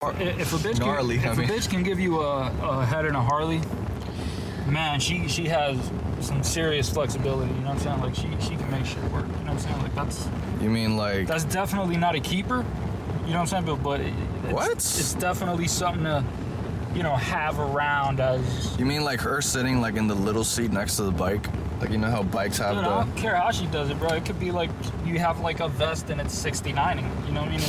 If a bitch can give you a head in a Harley, man, she has some serious flexibility. You know what I'm saying? Like she can make shit work. You know what I'm saying? Like that's. You mean like? That's definitely not a keeper. You know what I'm saying? But it's definitely something to, you know, have around as. You mean like her sitting like in the little seat next to the bike? Like, you know how bikes have I don't care how she does it, bro. It could be like you have like a vest and it's 69. You know what I mean?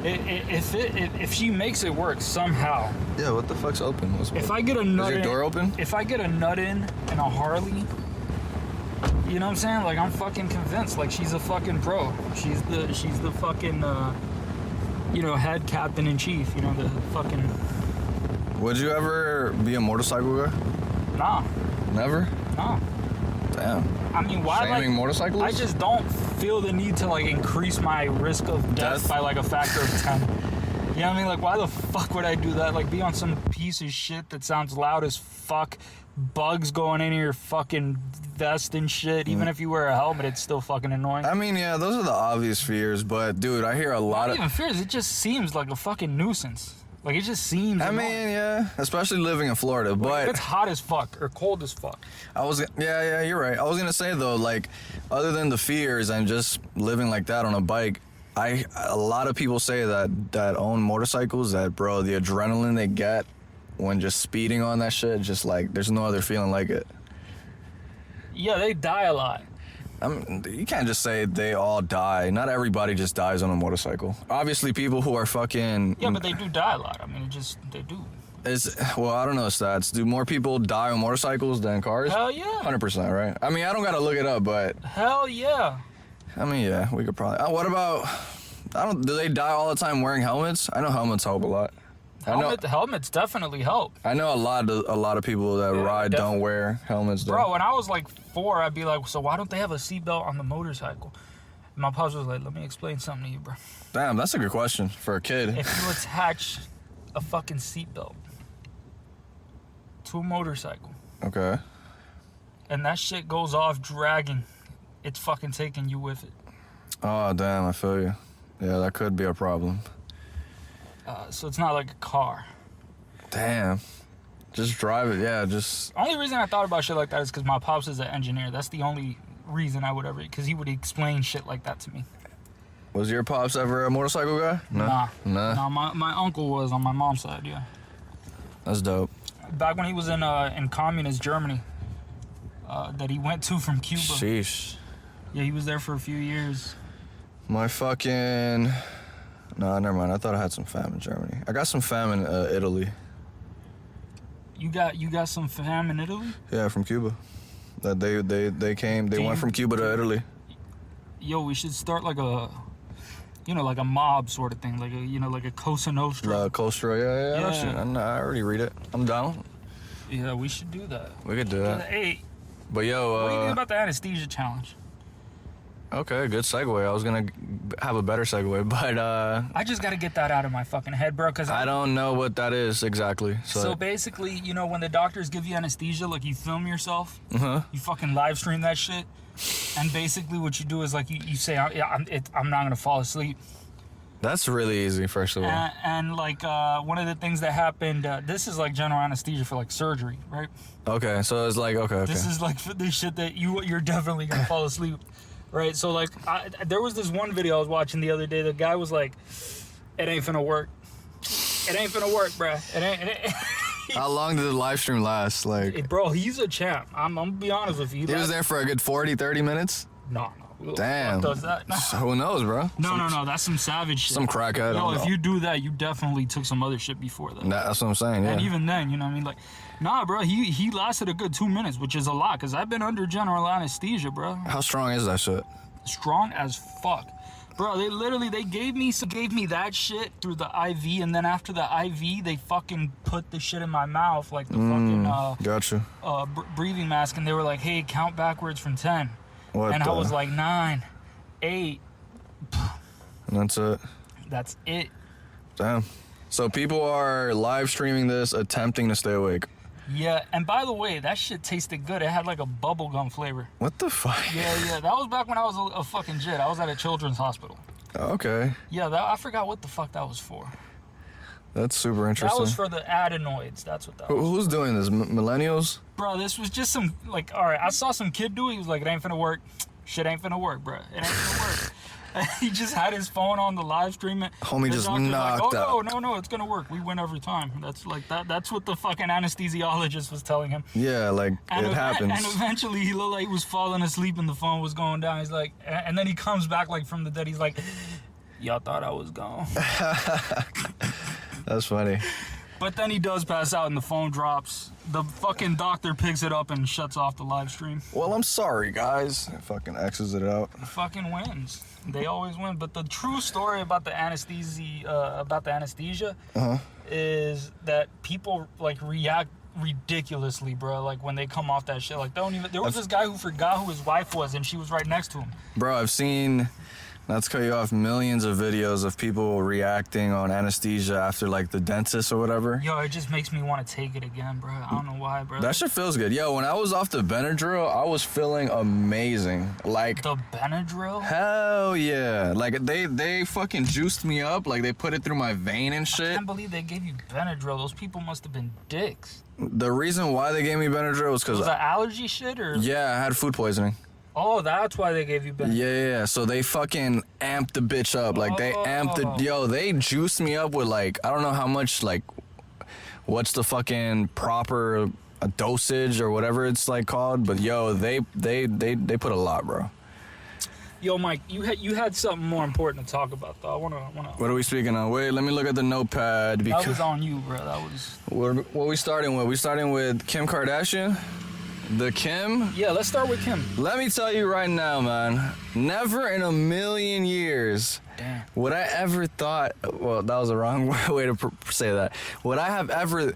If she makes it work somehow. Yeah, what the fuck's open? If I get a nut Is your door open? If I get a nut in a Harley, you know what I'm saying? Like, I'm fucking convinced. Like, she's a fucking pro. She's the fucking, you know, head captain in chief. You know, the fucking. Would you ever be a motorcycle guy? Nah. Never? Nah. Damn. I mean, why? Shaming motorcyclists? I just don't feel the need to like increase my risk of death by like a factor of 10. You know what I mean? Like, why the fuck would I do that? Like, be on some piece of shit that sounds loud as fuck, bugs going into your fucking vest and shit. Even if you wear a helmet, it's still fucking annoying. I mean, yeah, those are the obvious fears, but dude, I hear a lot Not even fears. It just seems like a fucking nuisance. Like, it just seems annoying. mean, yeah, especially living in Florida, but it's hot as fuck or cold as fuck. Yeah, you're right. I was gonna say though, like, other than the fears and just living like that on a bike, a lot of people say that own motorcycles that, bro, the adrenaline they get when just speeding on that shit, just like there's no other feeling like it. Yeah, they die a lot. You can't just say they all die. Not everybody just dies on a motorcycle. Obviously, people who are fucking... Yeah, but they do die a lot. I mean, they do. Well, I don't know the stats. Do more people die on motorcycles than cars? Hell yeah. 100%, right? I mean, I don't got to look it up, but... Hell yeah. I mean, yeah, we could probably... what about... Do they die all the time wearing helmets? I know helmets help a lot. Helmets definitely help. I know a lot of people that ride don't wear helmets. Though. Bro, when I was like 4, I'd be like, so why don't they have a seatbelt on the motorcycle? And my pops was like, let me explain something to you, bro. Damn, that's a good question for a kid. If you attach a fucking seatbelt to a motorcycle. Okay. And that shit goes off dragging, it's fucking taking you with it. Oh, damn, I feel you. Yeah, that could be a problem. So it's not like a car. Damn. Just drive it, yeah, just... Only reason I thought about shit like that is because my pops is an engineer. That's the only reason I would ever... Because he would explain shit like that to me. Was your pops ever a motorcycle guy? No. Nah, my uncle was on my mom's side, yeah. That's dope. Back when he was in communist Germany, that he went to from Cuba. Sheesh. Yeah, he was there for a few years. My fucking... No, never mind. I thought I had some fam in Germany. I got some fam in Italy. You got some fam in Italy? Yeah, from Cuba. That they came. They went from Cuba to Italy. Yo, we should start like a, you know, like a mob sort of thing, like a, you know, like a Cosa Nostra. La Nostra, yeah. I already read it. I'm down. Yeah, we should do that. We could do that. Hey. But yo, what do you think about the anesthesia challenge? Okay, good segue. I was gonna have a better segue, but I just gotta get that out of my fucking head, bro, because I don't know what that is exactly. So basically, you know, when the doctors give you anesthesia, like, you film yourself, you fucking live stream that shit, and basically what you do is like you say, I'm not gonna fall asleep. That's really easy, first of all. And like one of the things that happened, this is like general anesthesia for like surgery, right? Okay, so it's like okay. This is like the shit that you're definitely gonna fall asleep. Right, so like, there was this one video I was watching the other day. The guy was like, "It ain't finna work. It ain't finna work, bruh. It ain't." How long did the live stream last? Like, bro, he's a champ. I'm gonna be honest with you. He was there for a good 40, 30 minutes? No. Damn. Who does that? So who knows, bro? No. That's some savage shit. Some crackhead. Yo, if you do that, you definitely took some other shit before that. That's what I'm saying, yeah. And even then, you know what I mean? Like, nah, bro, he lasted a good 2 minutes, which is a lot, because I've been under general anesthesia, bro. How strong is that shit? Strong as fuck. Bro, they gave me that shit through the IV, and then after the IV, they fucking put the shit in my mouth, like the fucking gotcha. Breathing mask, and they were like, hey, count backwards from 10. What and I was like, 9, 8. And that's it? That's it. Damn. So people are live streaming this, attempting to stay awake. Yeah, and by the way, that shit tasted good. It had like a bubblegum flavor. What the fuck? Yeah. That was back when I was a fucking jit. I was at a children's hospital. Okay. Yeah, I forgot what the fuck that was for. That's super That interesting. was for the adenoids. That's what that was. Who's doing this? Millennials? Bro, this was just some, like, all right, I saw some kid do it. He was like, it ain't finna work. Shit ain't finna work, bro. It ain't finna work. He just had his phone on the live stream. Homie The just doctor's knocked like, out. No, it's gonna work. We win every time. That's like that. That's what the fucking anesthesiologist was telling him. Yeah, like, it happens. And eventually he looked like he was falling asleep and the phone was going down. He's like, and then he comes back like from the dead. He's like, y'all thought I was gone. That's funny. But then he does pass out and the phone drops. The fucking doctor picks it up and shuts off the live stream. Well, I'm sorry, guys. It fucking X's it out. Fucking wins. They always win. But the true story about the anesthesia, is that people like react ridiculously, bro. Like when they come off that shit, like don't even. There was this guy who forgot who his wife was, and she was right next to him. Bro, I've seen, not to cut you off, millions of videos of people reacting on anesthesia after like the dentist or whatever. Yo, it just makes me want to take it again, bro. I don't know why, bro. That shit feels good. Yo, when I was off the Benadryl, I was feeling amazing. Like, The Benadryl? hell yeah. Like, they fucking juiced me up. Like, they put it through my vein and I shit. can't believe they gave you Benadryl. Those people must have been dicks. The reason why they gave me Benadryl was because, Was that allergy shit or? yeah, I had food poisoning. Oh, that's why they gave you Benadryl. Yeah. So they fucking amped the bitch up. Like, they amped the, yo, they juiced me up with, like, I don't know how much, like, what's the fucking proper dosage or whatever it's, like, called. But, yo, they put a lot, bro. Yo, Mike, you had something more important to talk about, though. I wanna. What are we speaking on? Wait, let me look at the notepad. That Because was on you, bro. That was. what we starting with? We starting with Kim Kardashian? The Kim? Yeah, let's start with Kim. Let me tell you right now, man. Never in a million years Damn. would I ever thought. Well, that was the wrong way to say that. Would I have ever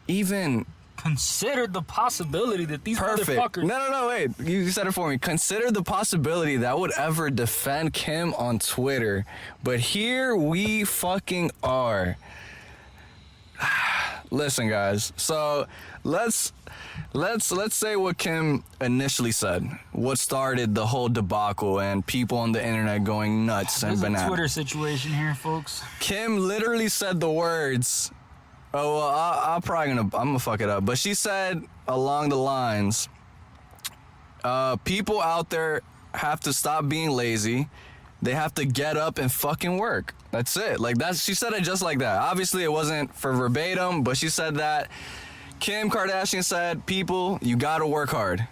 even Considered the possibility that these perfect? motherfuckers. No, wait. You said it for me. Consider the possibility that I would ever defend Kim on Twitter, but here we fucking are. Listen, guys. So let's say what Kim initially said. What started the whole debacle and people on the internet going nuts and There's a bananas. Twitter situation here, folks. Kim literally said the words. Oh well, I'm gonna fuck it up. But she said along the lines, people out there have to stop being lazy. They have to get up and fucking work. That's it. Like she said it just like that. Obviously it wasn't for verbatim, but she said that. Kim Kardashian said, people, you gotta work hard.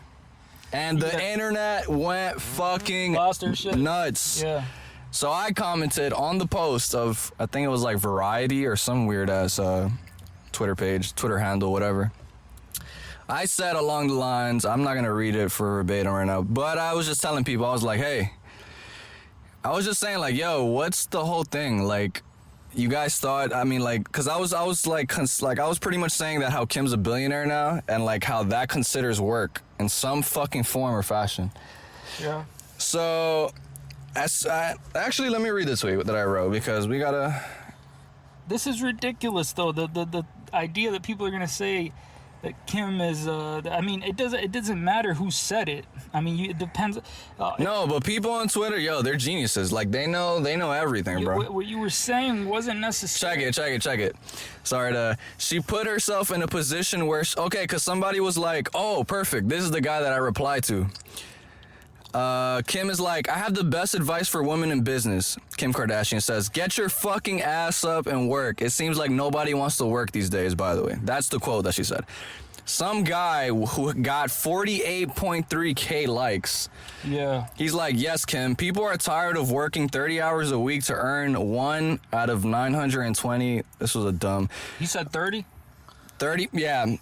And the internet went fucking Lost their shit. nuts. Yeah. So I commented on the post of, I think it was like Variety or some weird ass Twitter page, Twitter handle, whatever. I said along the lines, I'm not gonna read it for verbatim right now, but I was just telling people, I was like, hey, I was just saying like, yo, what's the whole thing? Like, you guys thought, I mean, like, cause I was like, I was pretty much saying that how Kim's a billionaire now, and like how that considers work in some fucking form or fashion. Yeah. So, actually, let me read this tweet that I wrote because we gotta. This is ridiculous, though. The idea that people are gonna say that Kim is. I mean, it doesn't matter who said it. I mean, it depends. No, but people on Twitter, yo, they're geniuses. Like they know everything, bro. What you were saying wasn't necessary. Check it. Sorry she put herself in a position where, because somebody was like, oh, perfect. This is the guy that I replied to. Kim is like, I have the best advice for women in business. Kim Kardashian says, get your fucking ass up and work. It seems like nobody wants to work these days, by the way. That's the quote that she said. Some guy who got 48.3K likes. Yeah. He's like, yes, Kim, people are tired of working 30 hours a week to earn 1 out of 920. This was a dumb. He said 30? 30, yeah.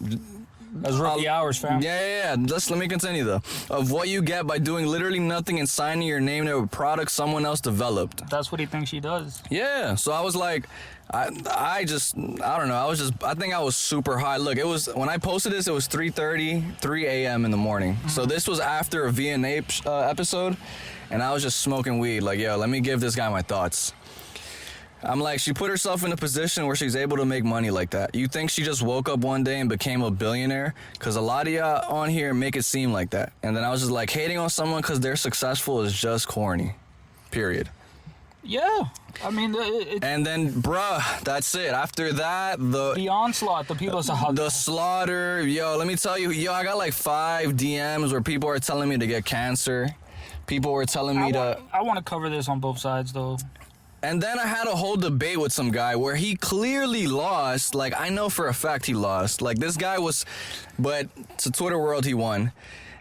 That's rookie hours, fam. Yeah. Just let me continue though. Of what you get by doing literally nothing and signing your name to a product someone else developed. That's what he thinks she does. Yeah. So I was like, I don't know. I think I was super high. Look, it was, when I posted this, it was 3 a.m. in the morning. Mm-hmm. So this was after a N APE episode, and I was just smoking weed. Like, yo, let me give this guy my thoughts. I'm like, she put herself in a position where she's able to make money like that. You think she just woke up one day and became a billionaire? Because a lot of y'all on here make it seem like that. And then I was just like, hating on someone because they're successful is just corny. Period. Yeah. I mean, and then, bruh, that's it. After that, the onslaught, the people, the slaughter. Yo, let me tell you, I got like 5 DMs where people are telling me to get cancer. People were telling me I want to cover this on both sides, though. And then I had a whole debate with some guy where he clearly lost. Like, I know for a fact he lost. Like, this guy was, but to Twitter world, he won.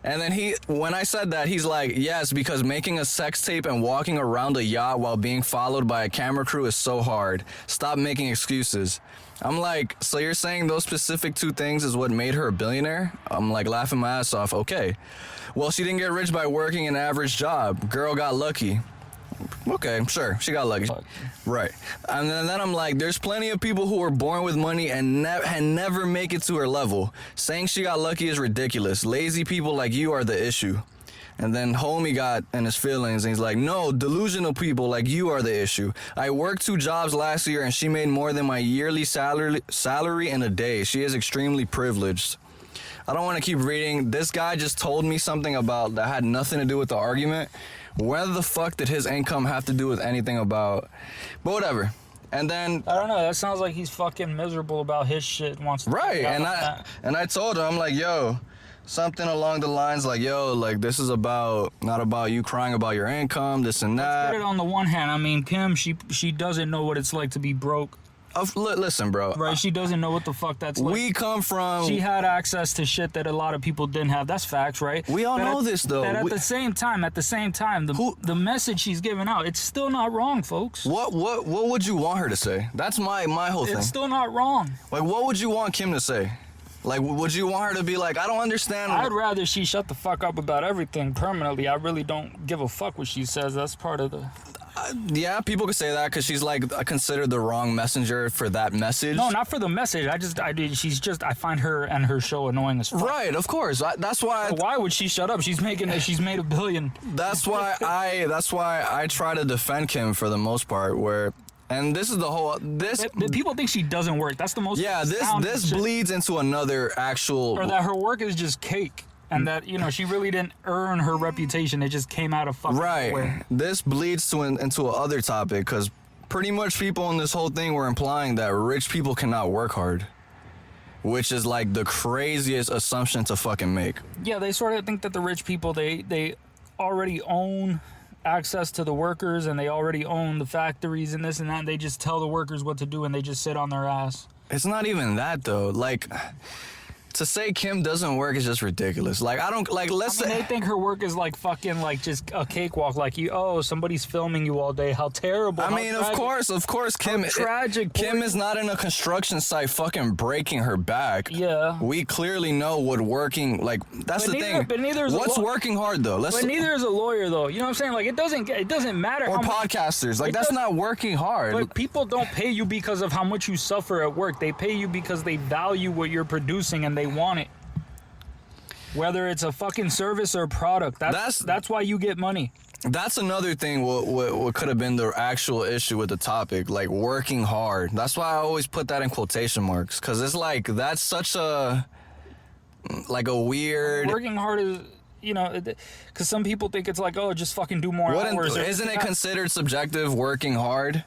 And then when I said that, he's like, yes, because making a sex tape and walking around a yacht while being followed by a camera crew is so hard. Stop making excuses. I'm like, so you're saying those specific 2 things is what made her a billionaire? I'm like laughing my ass off. Okay. Well, she didn't get rich by working an average job. Girl got lucky. Okay, sure, she got lucky. Right. And then I'm like, there's plenty of people who were born with money and never make it to her level. Saying she got lucky is ridiculous. Lazy people like you are the issue. And then homie got in his feelings and he's like, no, delusional people like you are the issue. I worked 2 jobs last year and she made more than my yearly salary in a day. She is extremely privileged. I don't want to keep reading. This guy just told me something about that had nothing to do with the argument. Where the fuck did his income have to do with anything about... But whatever. And then... I don't know. That sounds like he's fucking miserable about his shit and wants to... Right. And I told him, I'm like, yo, something along the lines like, yo, like, this is not about you crying about your income, this and that. Let's put it on the one hand. I mean, Kim, she doesn't know what it's like to be broke. Listen, bro. Right, she doesn't know what the fuck that's like. We come from... She had access to shit that a lot of people didn't have. That's facts, right? We all know this, though. But at the same time, the message she's giving out, it's still not wrong, folks. What would you want her to say? That's my whole thing. It's still not wrong. Like, what would you want Kim to say? Like, would you want her to be like, I don't understand. I'd rather she shut the fuck up about everything permanently. I really don't give a fuck what she says. That's part of the... Yeah, people could say that because she's like considered the wrong messenger for that message. No, not for the message. I find her and her show annoying as fuck. Right, of course. That's why. Why would she shut up? She's made $1 billion. That's why I try to defend Kim for the most part. And this is the whole people think she doesn't work. That's the most. Yeah, this bleeds into another actual. Or that her work is just cake. And that, she really didn't earn her reputation. It just came out of fucking nowhere. This bleeds into another topic because pretty much people in this whole thing were implying that rich people cannot work hard, which is like the craziest assumption to fucking make. Yeah, they sort of think that the rich people, they already own access to the workers and they already own the factories and this and that. And they just tell the workers what to do and they just sit on their ass. It's not even that, though. Like... To say Kim doesn't work is just ridiculous. Like, I don't, like, let's say... they think her work is, like, fucking, like, just a cakewalk. Like, somebody's filming you all day. How terrible. I mean, of course, Kim... Tragic. Kim is not in a construction site fucking breaking her back. Yeah. We clearly know what working, like, that's the thing. But neither is what's working hard, though? But neither is a lawyer, though. You know what I'm saying? Like, it doesn't matter. Or podcasters. Like, that's not working hard. But people don't pay you because of how much you suffer at work. They pay you because they value what you're producing and they want it. Whether it's a fucking service or product, that's why you get money. That's another thing. What could have been the actual issue with the topic, like working hard. That's why I always put that in quotation marks, because it's like that's such a weird. Working hard is, because some people think it's like, oh, just fucking do more hours. Isn't it considered subjective? Working hard.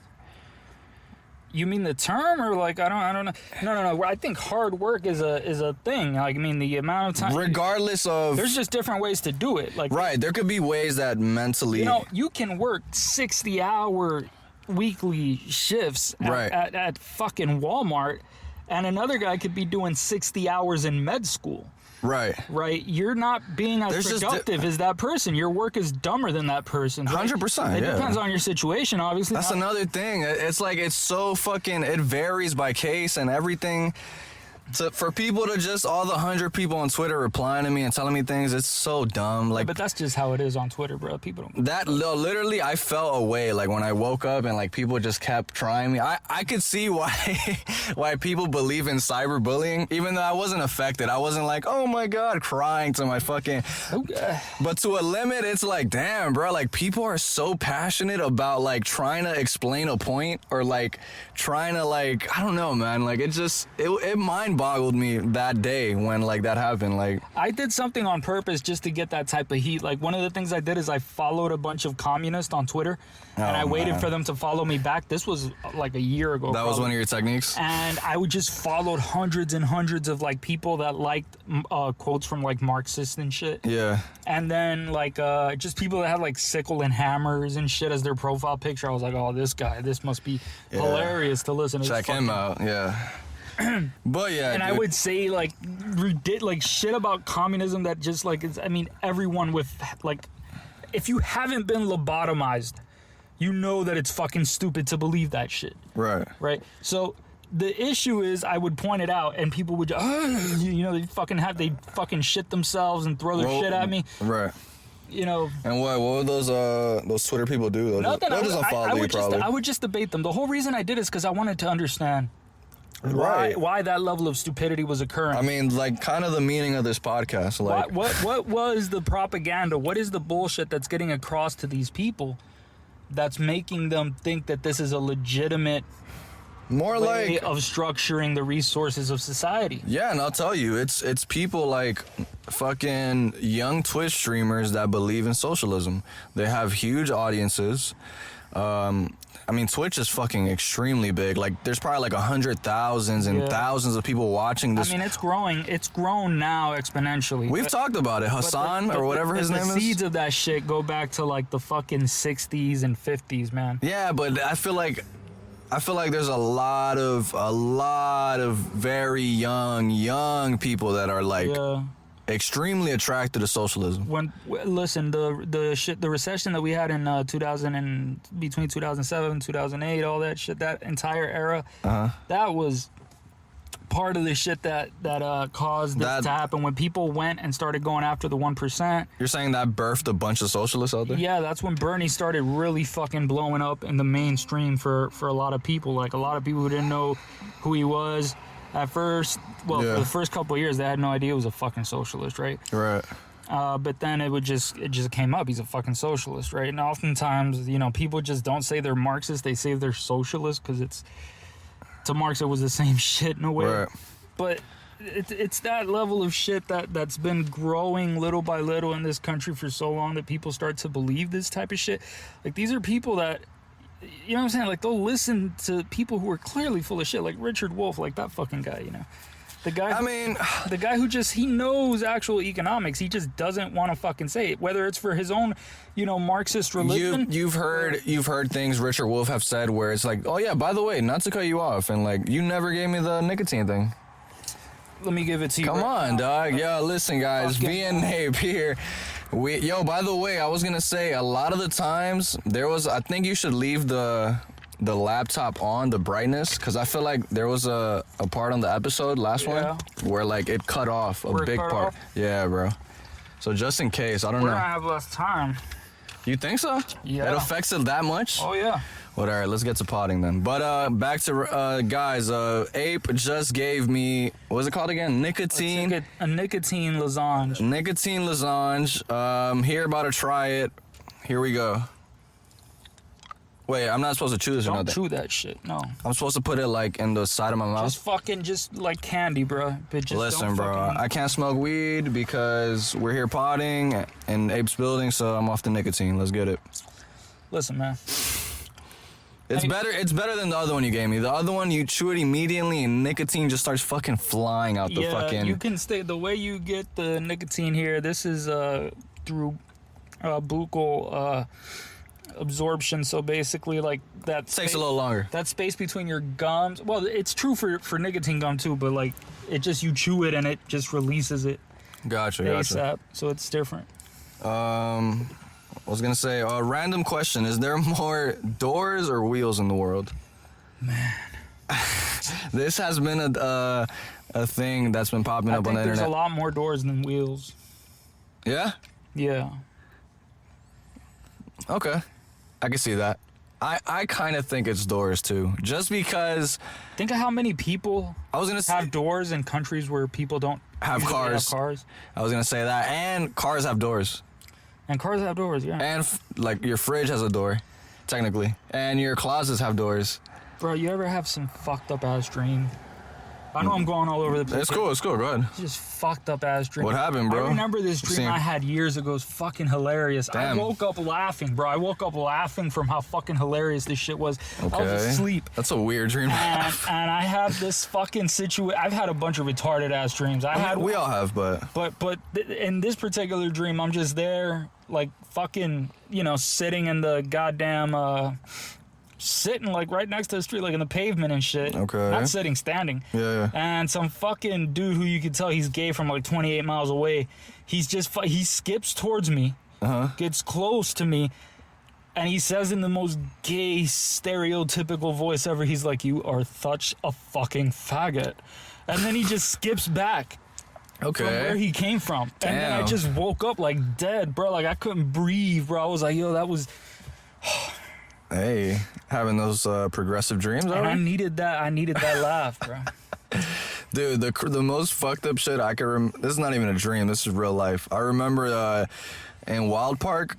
You mean the term, or like I don't know? No. I think hard work is a thing. Like, I mean, the amount of time. Regardless of. There's just different ways to do it. Like, right, there could be ways that mentally. You can work 60-hour weekly shifts at fucking Walmart, and another guy could be doing 60 hours in med school. Right. You're not being as productive as that person. Your work is dumber than that person. 100%. It depends on your situation, obviously. That's another thing. It's like it's so fucking. It varies by case and everything. For people to just all the 100 people on Twitter replying to me and telling me things, it's so dumb. Like, but that's just how it is on Twitter, bro. People don't. That literally, I felt away. Like when I woke up and like people just kept trying me. I could see why people believe in cyberbullying, even though I wasn't affected. I wasn't like, oh my god, crying to my fucking. Okay. But to a limit, it's like, damn, bro. Like people are so passionate about like trying to explain a point or like trying to like I don't know, man. Like it mind mind boggled me that day when like that happened. Like I did something on purpose just to get that type of heat. Like one of the things I did is I followed a bunch of communists on Twitter, and I waited for them to follow me back. This was like a year ago. That was one of your techniques. And I would just followed hundreds and hundreds of like people that liked quotes from like Marxists and shit. Yeah. And then like just people that had like sickle and hammers and shit as their profile picture. I was like, oh, this guy, this must be hilarious to listen to. Check him out. Yeah. But yeah, and dude. I would say like shit about communism that just like is, I mean, everyone with like, if you haven't been lobotomized, you know that it's fucking stupid to believe that shit. Right. So the issue is, I would point it out, and people would, you know, they fucking shit themselves and throw their shit at me. Right. You know. And what would those Twitter people do? They'll just unfollow you probably. I would just debate them. The whole reason I did is because I wanted to understand. Why that level of stupidity was occurring. I mean, like, kind of the meaning of this podcast. Like, what was the propaganda? What is the bullshit that's getting across to these people that's making them think that this is a legitimate way of structuring the resources of society? Yeah, and I'll tell you, it's people like fucking young Twitch streamers that believe in socialism. They have huge audiences. I mean, Twitch is fucking extremely big. Like, there's probably like 100,000s and thousands of people watching this. I mean, it's growing. It's grown now exponentially. We've talked about it. Hassan, or whatever his name is. The seeds of that shit go back to like the fucking 60s and 50s, man. Yeah, but I feel like there's a lot of very young people that are like extremely attracted to socialism. Listen, the recession that we had in between 2007 and 2008, all that shit, that entire era, that was part of the shit that caused this to happen. When people went and started going after the 1%. You're saying that birthed a bunch of socialists out there? Yeah, that's when Bernie started really fucking blowing up in the mainstream for a lot of people. Like, a lot of people who didn't know who he was at first. Well, for the first couple of years, they had no idea he was a fucking socialist, right? Right. But then it just came up. He's a fucking socialist, right? And oftentimes, you know, people just don't say they're Marxist. They say they're socialist because to Marx, it was the same shit in a way. Right. But it's that level of shit that's been growing little by little in this country for so long that people start to believe this type of shit. Like, these are people that, you know what I'm saying? Like, they'll listen to people who are clearly full of shit, like Richard Wolff, like that fucking guy, you know? The guy who just, he knows actual economics. He just doesn't want to fucking say it, whether it's for his own, you know, Marxist religion. You've heard things Richard Wolff have said where it's like, oh yeah, by the way, not to cut you off, and like, you never gave me the nicotine thing. Let me give it to you. Come on, dog. Yo, listen, guys. Me and Nape here. By the way, I was gonna say, a lot of the times I think you should leave the laptop on, the brightness, because I feel like there was a part on the episode, last one, where like it cut off a big part. Yeah, bro. So just in case, I don't know. We're gonna have less time. You think so? Yeah. It affects it that much? Oh yeah. Well, all right, let's get to potting then. But back to guys. Ape just gave me, what was it called again? Nicotine. A nicotine lozenge. Nicotine lozenge. Here, about to try it. Here we go. Wait, I'm not supposed to chew this or nothing. Don't chew that shit, no. I'm supposed to put it like in the side of my mouth? Just like candy, bro. But just listen, bro, I can't smoke weed because we're here potting in Ape's building, so I'm off the nicotine. Let's get it. Listen, man. It's better than the other one you gave me. The other one, you chew it immediately and nicotine just starts fucking flying out the fucking... you can stay... The way you get the nicotine here, this is through buccal... absorption, so basically like that takes a little longer. That space between your gums, well, it's true for nicotine gum too, but like it just, you chew it and it just releases it. Gotcha. ASAP, so it's different. I was gonna say, a random question: is there more doors or wheels in the world? Man, this has been a thing that's been popping up on the internet. There's a lot more doors than wheels. Yeah. Yeah. Okay. I can see that. I kind of think it's doors too, just because. Think of how many people have doors in countries where people don't have cars. I was gonna say that, and cars have doors. And cars have doors, yeah. And like your fridge has a door, technically, and your closets have doors. Bro, you ever have some fucked up ass dream I know I'm going all over the place. It's cool. Go ahead. It's just fucked up ass dream. What happened, bro? I remember this dream I had years ago. It's fucking hilarious. Damn. I woke up laughing, bro. I woke up laughing from how fucking hilarious this shit was. I was asleep. That's a weird dream. And I have this fucking situation. I've had a bunch of retarded ass dreams. We all have, but in this particular dream, I'm just there, like fucking, sitting in the goddamn, sitting like right next to the street, like in the pavement and shit. Okay. Not sitting, standing. Yeah. And some fucking dude who you could tell he's gay from like 28 miles away, he skips towards me, gets close to me, and he says in the most gay, stereotypical voice ever, he's like, "You are such a fucking faggot." And then he just skips back. Okay. From where he came from. Damn. And then I just woke up like dead, bro. Like I couldn't breathe, bro. I was like, yo, that was... Hey, having those progressive dreams already? And I needed that laugh, bro. Dude, the most fucked up shit I can remember... This is not even a dream. This is real life. I remember in Wild Park,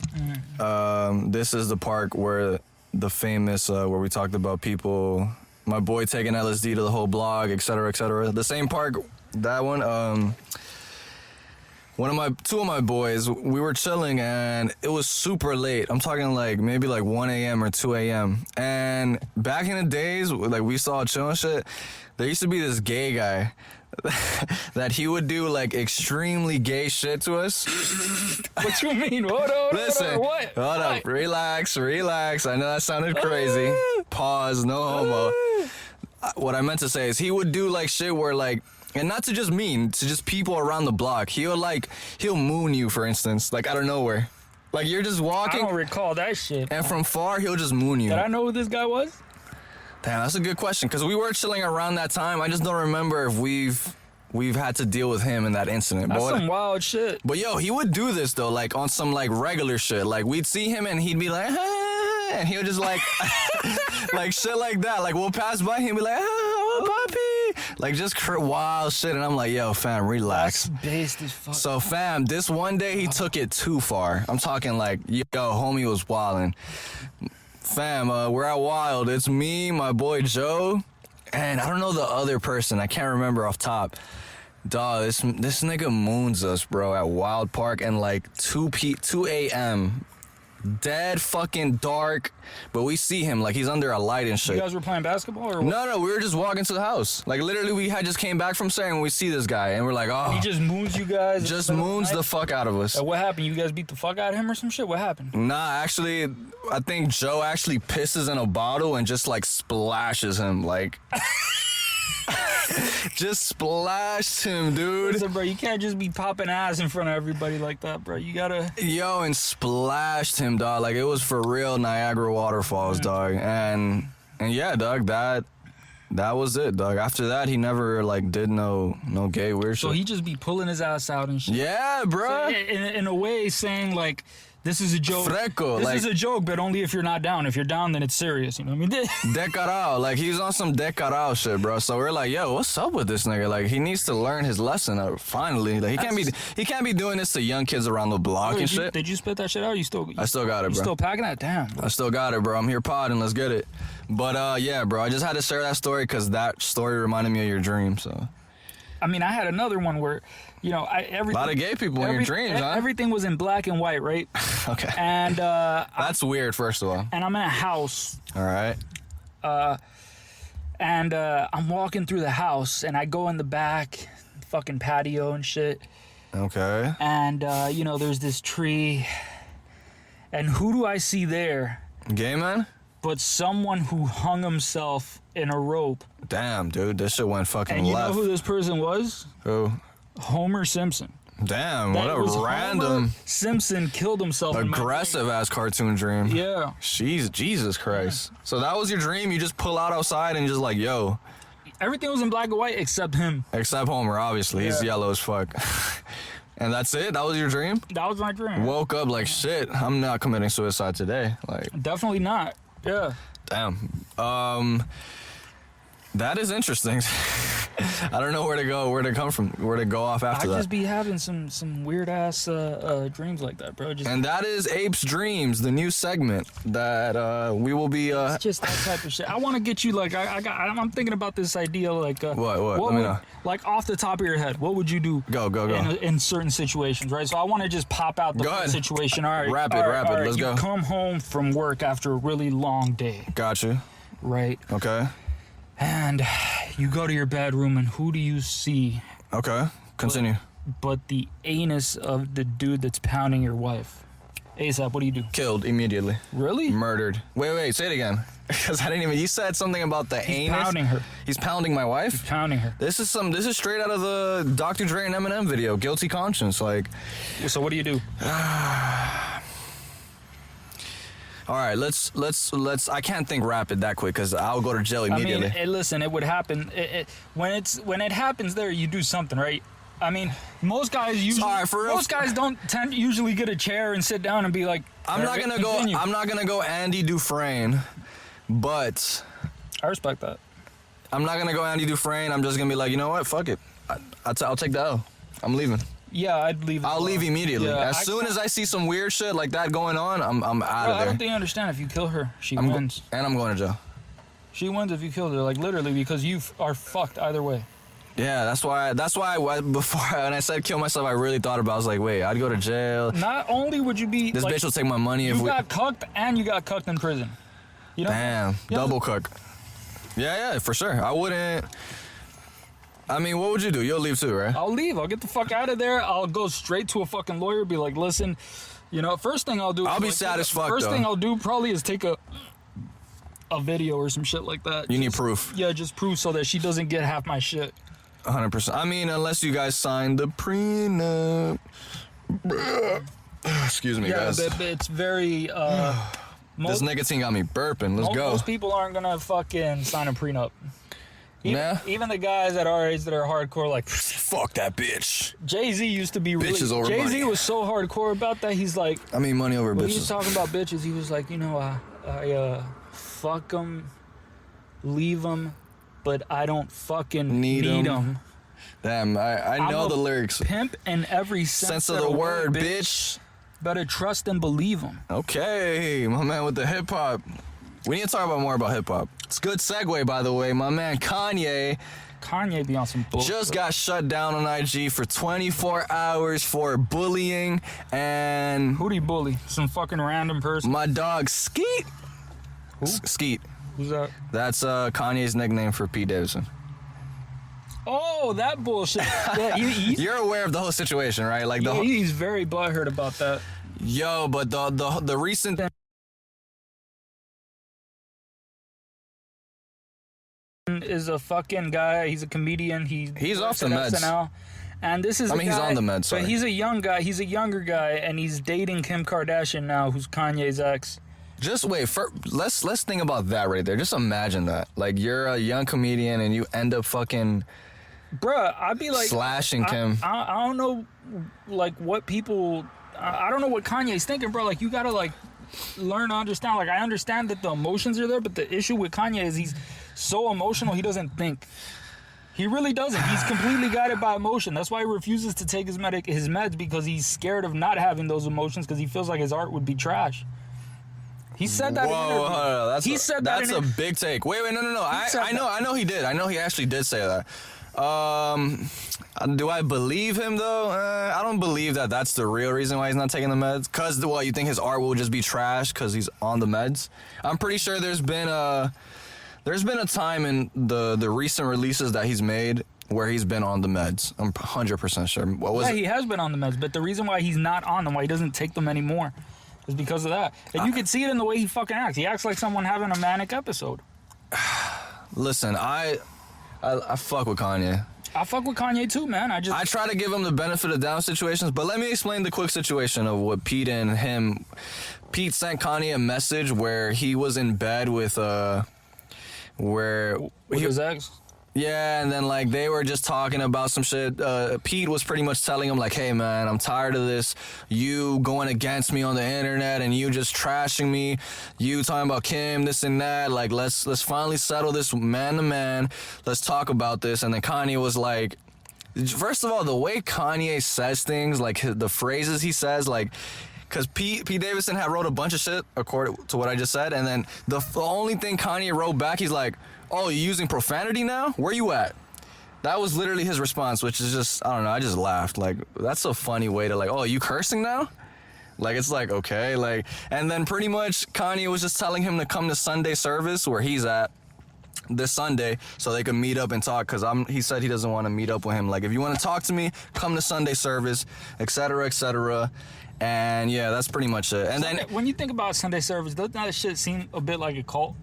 this is the park where the famous... where we talked about people... My boy taking LSD to the whole blog, et cetera, et cetera. The same park... That one, two of my boys, we were chilling and it was super late. I'm talking like maybe like 1 a.m. or 2 a.m. And back in the days, like we saw chilling shit, there used to be this gay guy that he would do like extremely gay shit to us. What you mean? Listen, what? Hold up, relax. I know that sounded crazy. Pause, no homo. What I meant to say is he would do like shit where like, and not to just mean, to just people around the block. He'll moon you, for instance, like out of nowhere. Like you're just walking. I don't recall that shit. And from far, he'll just moon you. Did I know who this guy was? Damn, that's a good question. Because we were chilling around that time. I just don't remember if we've had to deal with him in that incident. That's some wild shit. But yo, he would do this though, like on some like regular shit. Like we'd see him and he'd be like, ah, and he would just like, like shit like that. Like we'll pass by him and be like, oh, puppy. Like just wild shit. And I'm like, yo, fam, relax. That's based as fuck. So fam, this one day he took it too far. I'm talking like, yo, homie was wildin'. Fam, we're at Wild. It's me, my boy Joe, and I don't know the other person. I can't remember off top. Dawg, this nigga moons us, bro, at Wild Park and like 2 a.m. Dead fucking dark, but we see him like he's under a light and shit. You guys were playing basketball or what? No, we were just walking to the house. Like literally, we had just came back from saying when we see this guy and we're like, oh. He just moons you guys. Just moons the fuck out of us. And what happened? You guys beat the fuck out of him or some shit? What happened? Nah, actually, I think Joe actually pisses in a bottle and just like splashes him, like. Just splashed him, dude. Listen, bro, you can't just be popping ass in front of everybody like that, bro. You gotta... Yo, and splashed him, dog. Like, it was for real Niagara waterfalls, dog. And yeah, dog, that was it, dog. After that, he never, like, did no gay weird shit. So he just be pulling his ass out and shit. Yeah, bro. So in a way, saying, like... This is a joke. Freco, this is a joke, but only if you're not down. If you're down, then it's serious. You know what I mean? Decarao. Like, he's on some decarao shit, bro. So we're like, yo, what's up with this nigga? Like, he needs to learn his lesson finally. Like, he can't be doing this to young kids around the block and shit. Did you spit that shit out? I still got it, bro. You still packing that? Damn. I still got it, bro. I'm here podding. Let's get it. But, yeah, bro. I just had to share that story because that story reminded me of your dream, so. I mean, I had another one where, a lot of gay people in your dreams, huh? Everything was in black and white, right? Okay. And that's weird, first of all. And I'm in a house. All right. And I'm walking through the house, and I go in the back, fucking patio and shit. Okay. And there's this tree, and who do I see there? Gay man? But someone who hung himself in a rope. Damn, dude, this shit went fucking left. And you know who this person was? Who? Homer Simpson. Damn, what a random... Homer Simpson killed himself. Aggressive-ass cartoon dream. Yeah. Jesus Christ. Yeah. So that was your dream? You just pull out outside and just like, yo. Everything was in black and white except him. Except Homer, obviously. Yeah. He's yellow as fuck. And that's it? That was your dream? That was my dream. Woke up like, shit, I'm not committing suicide today. Like, definitely not. Yeah. Damn. That is interesting. I don't know where to go, where to go off after that. I just be having some weird ass dreams like that, bro. And that is Ape's Dreams, the new segment that we will be. It's just that type of shit. I want to get you like I'm thinking about this idea like what? Let me know. Like off the top of your head, what would you do? Go. In certain situations, right? So I want to just pop out the situation. All right, rapid. Let's go. You come home from work after a really long day. Gotcha. Right. Okay. And you go to your bedroom, and who do you see? Okay. Continue. But the anus of the dude that's pounding your wife. ASAP, what do you do? Killed immediately. Really? Murdered. Wait, say it again. Because I didn't even. You said something about the He's anus. pounding her. He's pounding my wife. He's pounding her. This is straight out of the Dr. Dre and Eminem video. Guilty conscience, like. So what do you do? All right, let's. I can't think rapid that quick because I'll go to jail immediately. I mean, listen, it would happen. When it happens there, you do something, right? I mean, most guys usually. All right, for real. Most guys don't usually get a chair and sit down and be like. I'm not gonna go Andy Dufresne, but. I respect that. I'm not gonna go Andy Dufresne. I'm just gonna be like, you know what? Fuck it. I'll take the L. I'm leaving. Yeah, I'd leave. I'll leave immediately. Yeah, as soon as I see some weird shit like that going on, I'm out of there. I don't think you understand. If you kill her, she wins. And I'm going to jail. She wins if you kill her, like literally, because you are fucked either way. Yeah, that's why before when I said kill myself, I really thought about it. I was like, wait, I'd go to jail. Not only would you be this bitch will take my money if you got cucked and you got cucked in prison. You know? Damn, double cook. Yeah, for sure. I wouldn't. I mean, what would you do? You'll leave too, right? I'll leave. I'll get the fuck out of there. I'll go straight to a fucking lawyer. Be like, listen, you know, first thing I'll do. I'll be sad as fuck. First thing I'll do probably is take a video or some shit like that. You need proof. Yeah, just proof so that she doesn't get half my shit. 100%. I mean, unless you guys signed the prenup. Excuse me, guys. Yeah, it's very. This nicotine got me burping. Let's go. Most people aren't gonna fucking sign a prenup. Even the guys at our age that are hardcore, like fuck that bitch. Jay-Z used to be really. Bitches over Jay-Z money. was so hardcore about that. He's like, I mean, money over when bitches. he was talking about bitches, he was like, you know, I fuck them, leave them, but I don't fucking need them. Damn, I know the lyrics. Pimp in every sense of the word, bitch. Better trust and believe them. Okay, my man with the hip hop. We need to talk more about hip hop. It's a good segue, by the way. My man Kanye be on some bullshit. Just got shut down on IG for 24 hours for bullying and... Who'd he bully? Some fucking random person? My dog Skeet. Who? Skeet. Who's that? That's Kanye's nickname for Pete Davidson. Oh, that bullshit. Yeah, you're aware of the whole situation, right? Like he's very butthurt about that. Yo, but the recent... is a fucking guy. He's a comedian. He's off the meds. SNL. And this is he's on the meds, sorry. But he's a young guy. He's a younger guy, and he's dating Kim Kardashian now, who's Kanye's ex. Just wait. Let's think about that right there. Just imagine that. Like, you're a young comedian, and you end up fucking... Bruh, I'd be like... slashing Kim. I don't know, like, what people... I don't know what Kanye's thinking, bro. Like, you gotta, like, learn to understand. Like, I understand that the emotions are there, but the issue with Kanye is he's so emotional, he doesn't think. He really doesn't. He's completely guided by emotion. That's why he refuses to take his meds, because he's scared of not having those emotions, because he feels like his art would be trash. He said that. Whoa, that's a big take. Wait, no. I know he did. I know he actually did say that. Do I believe him though? I don't believe that that's the real reason why he's not taking the meds. Cause you think his art will just be trash because he's on the meds? I'm pretty sure there's been a time in the recent releases that he's made where he's been on the meds. I'm 100% sure. What was it? He has been on the meds, but the reason why he's not on them, why he doesn't take them anymore, is because of that. And you can see it in the way he fucking acts. He acts like someone having a manic episode. Listen, I fuck with Kanye. I fuck with Kanye too, man. I try to give him the benefit of doubt situations, but let me explain the quick situation of what Pete and him. Pete sent Kanye a message where he was in bed with his ex. Yeah, and then like they were just talking about some shit. Pete was pretty much telling him like, "Hey man, I'm tired of this. You going against me on the internet and you just trashing me. You talking about Kim, this and that. Like let's finally settle this man to man. Let's talk about this." And then Kanye was like, first of all, the way Kanye says things, like the phrases he says, like. Because Pete Davidson had wrote a bunch of shit according to what I just said, and then the only thing Kanye wrote back, he's like, "Oh, you using profanity now? Where you at?" That was literally his response, which is just, I don't know, I just laughed. Like, that's a funny way to like, "Oh, you cursing now?" Like, it's like, okay, like, and then pretty much Kanye was just telling him to come to Sunday service where he's at this Sunday so they could meet up and talk, because he said he doesn't want to meet up with him. Like, if you want to talk to me, come to Sunday service, etc., etc. And yeah, that's pretty much it. And then when you think about Sunday service, doesn't that shit seem a bit like a cult?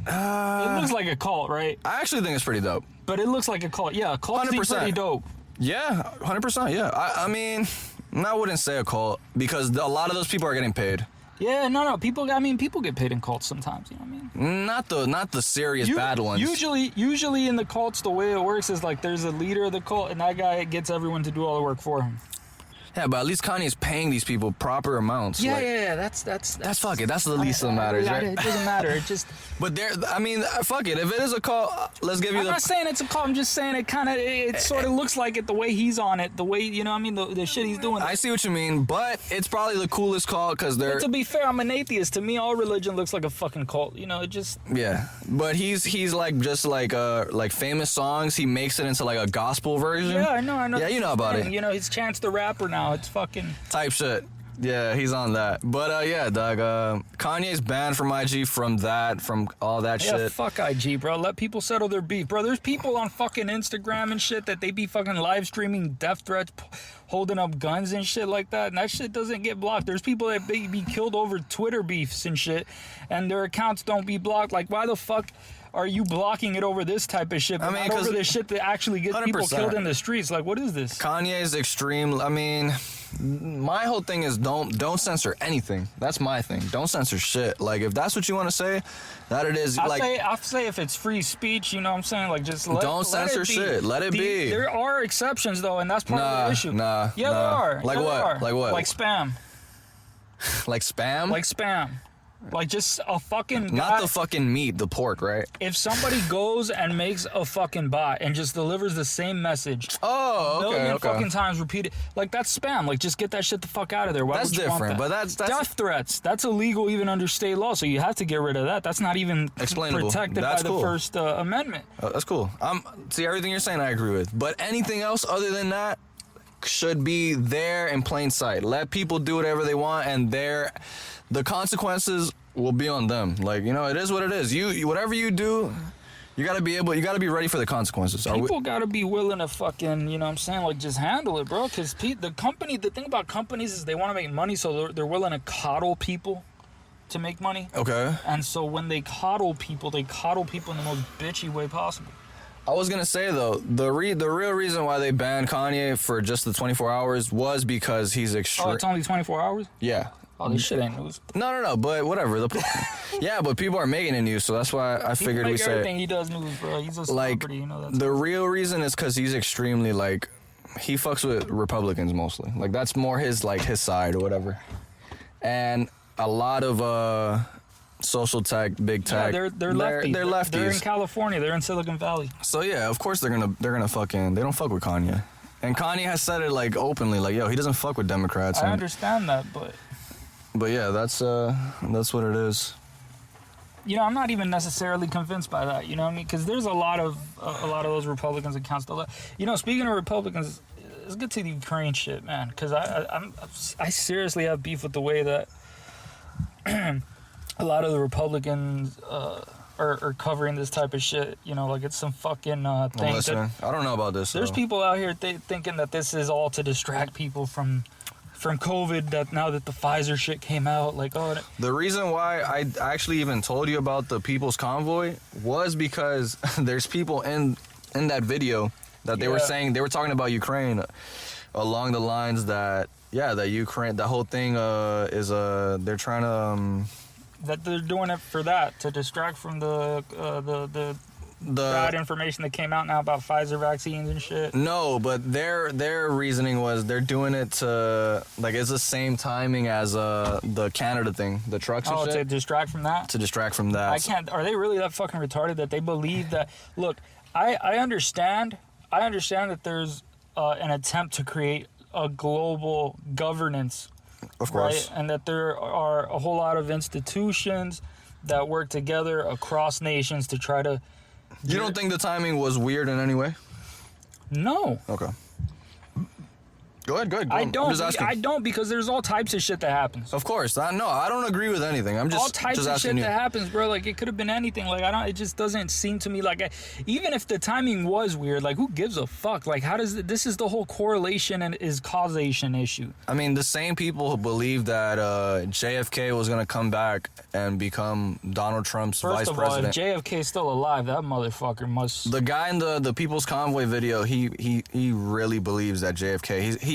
It looks like a cult, right? I actually think it's pretty dope. But it looks like a cult. Yeah, a cult seems pretty dope. Yeah, 100%. Yeah, I mean, I wouldn't say a cult because a lot of those people are getting paid. Yeah, no. People get paid in cults sometimes. You know what I mean? Not the serious bad ones. Usually in the cults, the way it works is like there's a leader of the cult, and that guy gets everyone to do all the work for him. Yeah, but at least Kanye's paying these people proper amounts. Yeah, like, yeah. That's fuck it. That's the least of the matters, right? It doesn't matter. It just. But fuck it. If it is a call, let's give you. I'm not saying it's a call. I'm just saying it sort of looks like it the way he's on it, the way you know what I mean, the shit he's doing. I see what you mean, but it's probably the coolest call because they're. But to be fair, I'm an atheist. To me, all religion looks like a fucking cult. You know, it just. Yeah, but he's like just like famous songs. He makes it into like a gospel version. Yeah, I know. Yeah, you know about it. You know, he's Chance the Rapper now. It's fucking. Type shit. Yeah, he's on that. But yeah, dog. Kanye's banned from IG from all that shit. Yeah, fuck IG, bro. Let people settle their beef, bro. There's people on fucking Instagram and shit that they be fucking live streaming death threats, holding up guns and shit like that, and that shit doesn't get blocked. There's people that be killed over Twitter beefs and shit, and their accounts don't be blocked. Like, why the fuck are you blocking it over this type of shit, but not over the shit that actually gets 100%. People killed in the streets? Like, what is this? Kanye's extreme. I mean, my whole thing is don't censor anything. That's my thing. Don't censor shit. Like, if that's what you want to say, that it is. I say if it's free speech, you know what I'm saying? Like, just don't censor shit. Let it be. There are exceptions though, and that's part of the issue. Yeah, there are. Like what? Like what? Like spam. Like spam? Like spam. Like just a fucking guy. Not the fucking meat, the pork, right? If somebody goes and makes a fucking bot and just delivers the same message, million fucking times repeated, like that's spam. Like just get that shit the fuck out of there. Why that's would you different, want that? But that's death threats. That's illegal even under state law. So you have to get rid of that. That's not even explainable. Protected that's by the First Amendment. That's cool. See, everything you're saying I agree with, but anything else other than that should be there in plain sight. Let people do whatever they want, and the consequences will be on them. Like, you know, it is what it is. You whatever you do, you gotta be ready for the consequences. People gotta be willing to fucking, you know what I'm saying, like just handle it, bro. Because the thing about companies is they want to make money, so they're willing to coddle people to make money. Okay. And so when they coddle people in the most bitchy way possible. I was gonna say though, the real reason why they banned Kanye for just the 24 hours was because he's extreme. Oh, it's only 24 hours? Yeah. Oh, this shit ain't news. No, but whatever. Yeah, but people are making it news, so that's why I figured we say everything he does news, bro. He's a celebrity, you know that. The real reason is because he's extremely like, he fucks with Republicans mostly. Like that's more his side or whatever. And a lot of social tech, big tech. Yeah, they're lefties. They're lefties. They're in California. They're in Silicon Valley. So yeah, of course they're gonna fucking, they don't fuck with Kanye. And Kanye has said it like openly, like, yo, he doesn't fuck with Democrats. I understand that, But yeah, that's what it is. You know, I'm not even necessarily convinced by that. You know what I mean? Because there's a lot of those Republicans accounts. You know, speaking of Republicans, let's get to the Ukraine shit, man. Because I seriously have beef with the way that a lot of the Republicans are covering this type of shit. You know, like it's some fucking thing. Listen, I don't know about this. There's people out here thinking that this is all to distract people from COVID, that now that the Pfizer shit came out, like, oh. The reason why I actually even told you about the People's Convoy was because there's people in that video that they were saying, they were talking about Ukraine along the lines that Ukraine, the whole thing is they're trying to that they're doing it for that, to distract from the bad information that came out now about Pfizer vaccines and shit? No, but their reasoning was they're doing it to, like, it's the same timing as the Canada thing, the trucks and shit. To distract from that? To distract from that. Are they really that fucking retarded that they believe that? Look, I understand that there's an attempt to create a global governance. Of course. Right? And that there are a whole lot of institutions that work together across nations to try to... You don't think the timing was weird in any way? No. Okay. Go ahead. I I'm just asking. I don't, because there's all types of shit that happens. Of course. I don't agree with anything. I'm just all types just of asking shit you. that happens, bro. Like, it could have been anything. Like, it just doesn't seem to me like... even if the timing was weird, like, who gives a fuck? Like, how does... This is the whole correlation and is causation issue. I mean, the same people who believe that JFK was going to come back and become Donald Trump's vice president. First of all, if JFK's still alive, that motherfucker must... The guy in the People's Convoy video, he really believes that JFK... He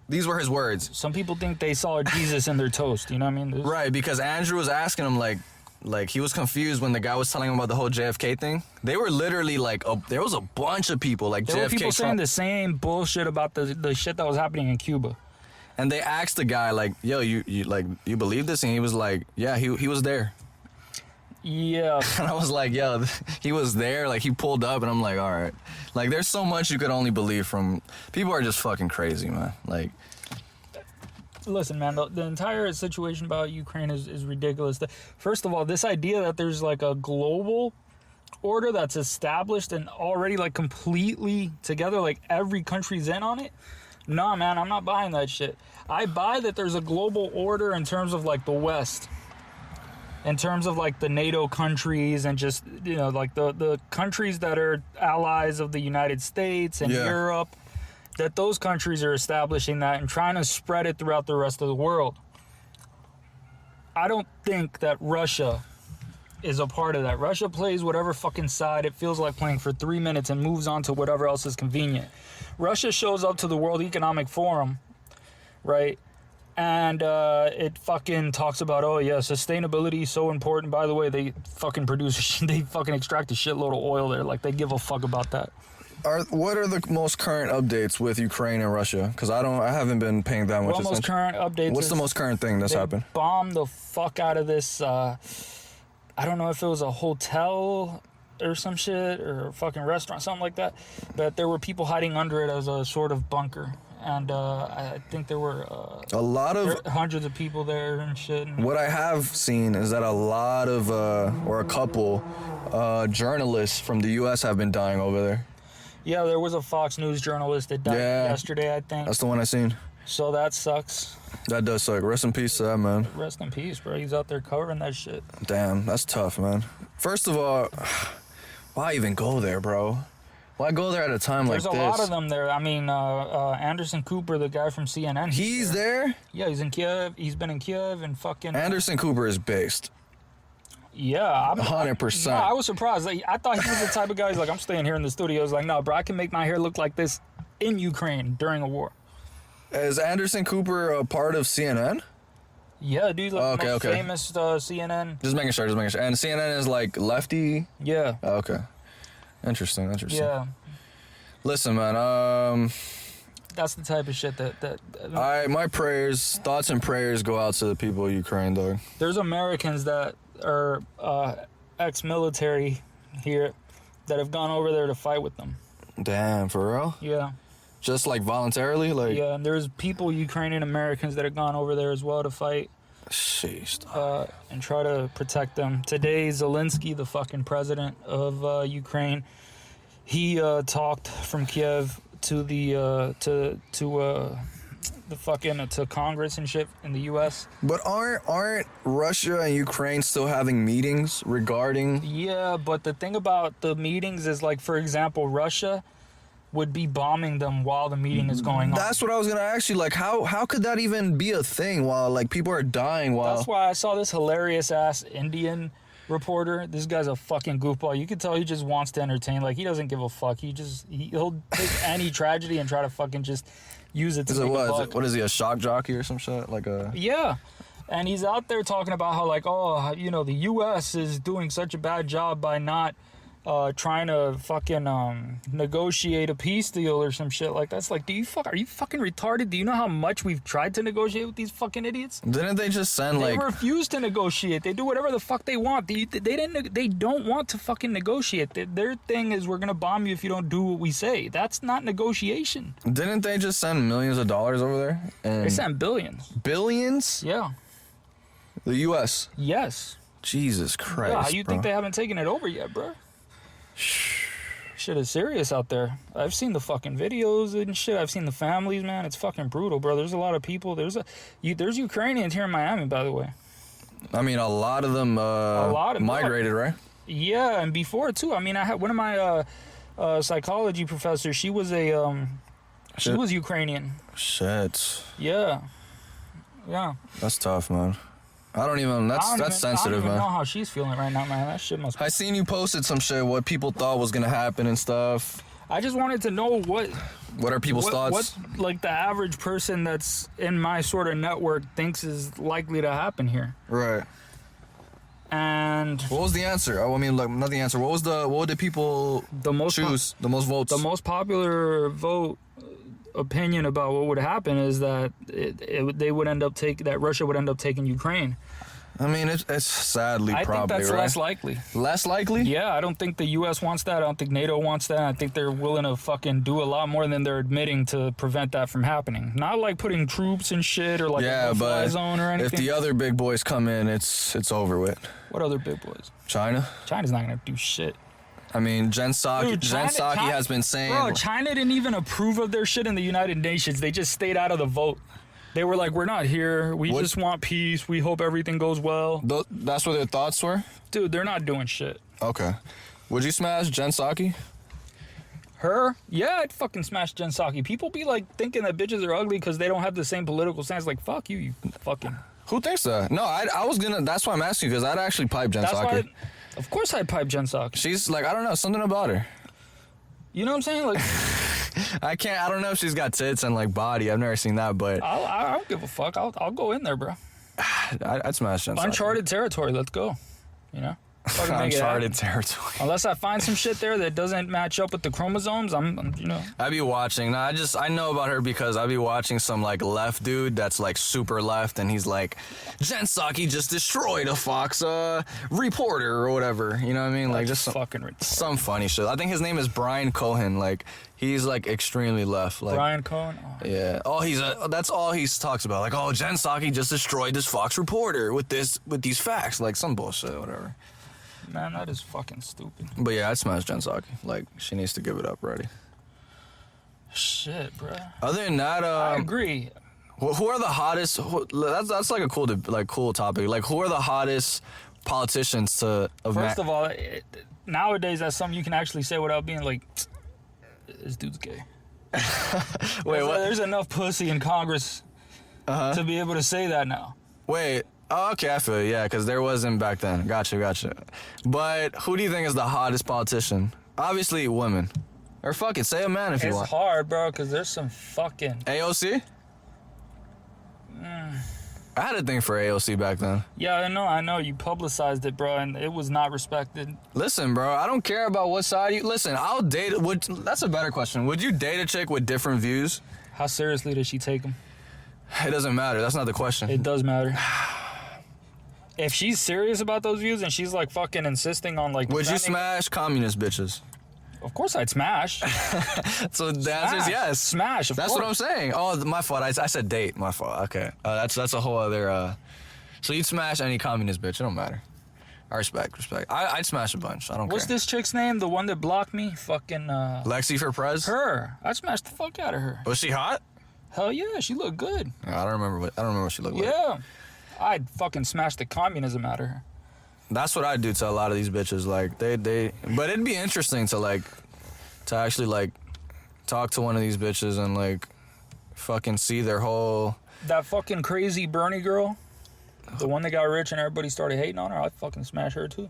these were his words. Some people think they saw Jesus in their toast, you know what I mean? Right, because Andrew was asking him, like he was confused when the guy was telling him about the whole JFK thing. They were literally like, there was a bunch of people like there JFK. Were people Trump. saying the same bullshit about the shit that was happening in Cuba. And they asked the guy, like, yo, you believe this? And he was like, yeah, he was there. Yeah. And I was like, yo, he was there. Like, he pulled up, and I'm like, all right. Like, there's so much you could only believe from... People are just fucking crazy, man. Like... Listen, man, the entire situation about Ukraine is ridiculous. First of all, this idea that there's, like, a global order that's established and already, like, completely together, like, every country's in on it. Nah, man, I'm not buying that shit. I buy that there's a global order in terms of, like, the West. In terms of, like, the NATO countries and just, you know, like, the countries that are allies of the United States and Europe, that those countries are establishing that and trying to spread it throughout the rest of the world. I don't think that Russia is a part of that. Russia plays whatever fucking side it feels like playing for 3 minutes and moves on to whatever else is convenient. Russia shows up to the World Economic Forum, right? And it fucking talks about, oh yeah, sustainability is so important. By the way, they fucking they fucking extract a shitload of oil there. Like, they give a fuck about that. What are the most current updates with Ukraine and Russia? Because I haven't been paying that much attention. Most current updates. What's the most current thing that's happened? Bombed the fuck out of this. I don't know if it was a hotel or some shit or a fucking restaurant, something like that. But there were people hiding under it as a sort of bunker. And I think there were a lot of hundreds of people there and shit. And what I have seen is that a lot of or a couple journalists from the U.S. have been dying over there. Yeah, there was a Fox News journalist that died yesterday, I think. That's the one I seen. So that sucks. That does suck. Rest in peace to that, man. Rest in peace, bro. He's out there covering that shit. Damn, that's tough, man. First of all, why even go there, bro? Why go there at a time like this? There's a lot of them there. I mean, Anderson Cooper, the guy from CNN. He's there? Yeah, he's in Kiev. He's been in Kiev and fucking... Anderson Cooper is based. Yeah. 100%. No, I was surprised. Like, I thought he was the type of guy who's like, I'm staying here in the studio. He's like, no, bro, I can make my hair look like this in Ukraine during a war. Is Anderson Cooper a part of CNN? Yeah, dude, like the most famous CNN. Just making sure. And CNN is like lefty? Yeah. Okay. Interesting. Yeah. Listen, man, that's the type of shit that my thoughts and prayers go out to the people of Ukraine, dog. There's Americans that are ex-military here that have gone over there to fight with them. Damn, for real? Yeah. Just like voluntarily? Like yeah, and there's Ukrainian Americans that have gone over there as well to fight. Sheesh. And try to protect them. Today, Zelensky, the fucking president of Ukraine, he talked from Kiev to the to Congress and shit in the U.S. But aren't Russia and Ukraine still having meetings regarding? Yeah, but the thing about the meetings is, like, for example, Russia would be bombing them while the meeting is going on. That's what I was gonna ask you. Like, how could that even be a thing while, like, people are dying while? That's why I saw this hilarious ass Indian reporter. This guy's a fucking goofball. You can tell he just wants to entertain. Like, he doesn't give a fuck. He'll take any tragedy and try to fucking just use it to make a buck. What is he, a shock jockey or some shit? Like a... Yeah. And he's out there talking about how, like, oh, you know, the U.S. is doing such a bad job by not, trying to fucking negotiate a peace deal or some shit like that. It's like, are you fucking retarded? Do you know how much we've tried to negotiate with these fucking idiots? Didn't they just send They refuse to negotiate. They do whatever the fuck they want. They don't want to fucking negotiate. Their thing is, we're gonna bomb you if you don't do what we say. That's not negotiation. Didn't they just send millions of dollars over there? They sent billions. Billions? Yeah. The U.S. Yes. Jesus Christ. Yeah, how you bro. think they haven't taken it over yet, bro? Shit is serious out there. I've seen the fucking videos and shit. I've seen the families, man. It's fucking brutal, bro. There's a lot of people. There's Ukrainians here in Miami, by the way. I mean, a lot of them migrated, right? Yeah, and before too. I mean, I had one of my psychology professors. She was she was Ukrainian. Shit. Yeah. That's tough, man. I don't even. That's sensitive, I don't even man. know how she's feeling right now, man. That shit must. I seen you posted some shit. What people thought was gonna happen and stuff. I just wanted to know what are people's thoughts? What like the average person that's in my sort of network thinks is likely to happen here. Right. And what was the answer? I mean, like, not the answer. What did people choose? The most votes. The most popular vote opinion about what would happen is that they would end up that Russia would end up taking Ukraine. I mean, it's sadly I probably, think that's right? less likely. Less likely? Yeah, I don't think the U.S. wants that. I don't think NATO wants that. I think they're willing to fucking do a lot more than they're admitting to prevent that from happening. Not like putting troops and shit or like a no-fly zone or anything. If the other big boys come in, it's over with. What other big boys? China? China's not going to do shit. I mean, Jen Psaki has been saying... Bro, China didn't even approve of their shit in the United Nations. They just stayed out of the vote. They were like, we're not here. We just want peace. We hope everything goes well. That's what their thoughts were? Dude, they're not doing shit. Okay. Would you smash Jen Psaki? Her? Yeah, I'd fucking smash Jen Psaki. People be like thinking that bitches are ugly because they don't have the same political stance. Like, fuck you, you fucking... Who thinks that? No, I was gonna... That's why I'm asking you, because I'd actually pipe Jen Psaki. Of course I'd pipe Jen Psaki. She's like, I don't know, something about her. You know what I'm saying? Like... I don't know if she's got tits and like body. I've never seen that, but I don't give a fuck. I'll go in there, bro. I'd smash Jen Psaki. Uncharted territory. Let's go. You know. Uncharted territory. Unless I find some shit there that doesn't match up with the chromosomes, I'm you know. I'd be watching. I know about her because I'd be watching some like left dude that's like super left, and he's like, Jen Psaki just destroyed a Fox reporter or whatever. You know what I mean? Like, just some funny shit. I think his name is Brian Cohen. Like, he's like extremely left. Like, Brian Cohen. Oh. Yeah. That's all he talks about. Like, oh, Jen Psaki just destroyed this Fox reporter with these facts. Like some bullshit, whatever. Man, that is fucking stupid. But yeah, I'd smash Jen Psaki. Like, she needs to give it up already. Shit, bro. Other than that, I agree. Who are the hottest? That's like a cool topic. Like, who are the hottest politicians First of all, nowadays that's something you can actually say without being like, this dude's gay. Wait, what? There's enough pussy in Congress to be able to say that now. Wait. Oh, okay, I feel you. Yeah, because there wasn't back then. Gotcha. But who do you think is the hottest politician? Obviously, women. Or fuck it, say a man if you want. It's hard, bro, because there's some fucking... AOC? I had a thing for AOC back then. Yeah, I know. You publicized it, bro, and it was not respected. Listen, bro, I don't care about what side you... Listen, I'll date... That's a better question. Would you date a chick with different views? How seriously does she take them? It doesn't matter. That's not the question. It does matter. If she's serious about those views and she's like fucking insisting on like... Would you smash communist bitches? Of course I'd smash. So the answer is yes. Smash, of course. That's what I'm saying. Oh, my fault. I said date. My fault. Okay. That's a whole other... So you'd smash any communist bitch. It don't matter. I respect. I'd smash a bunch. I don't care. What's this chick's name? The one that blocked me? Fucking... Lexi for prez? Her. I'd smash the fuck out of her. Was she hot? Hell yeah. She looked good. I don't remember what she looked like. Yeah. I'd fucking smash the communism out of her. That's what I do to a lot of these bitches. Like, but it'd be interesting to actually talk to one of these bitches and like fucking see their whole... That fucking crazy Bernie girl, the one that got rich and everybody started hating on her, I'd fucking smash her too.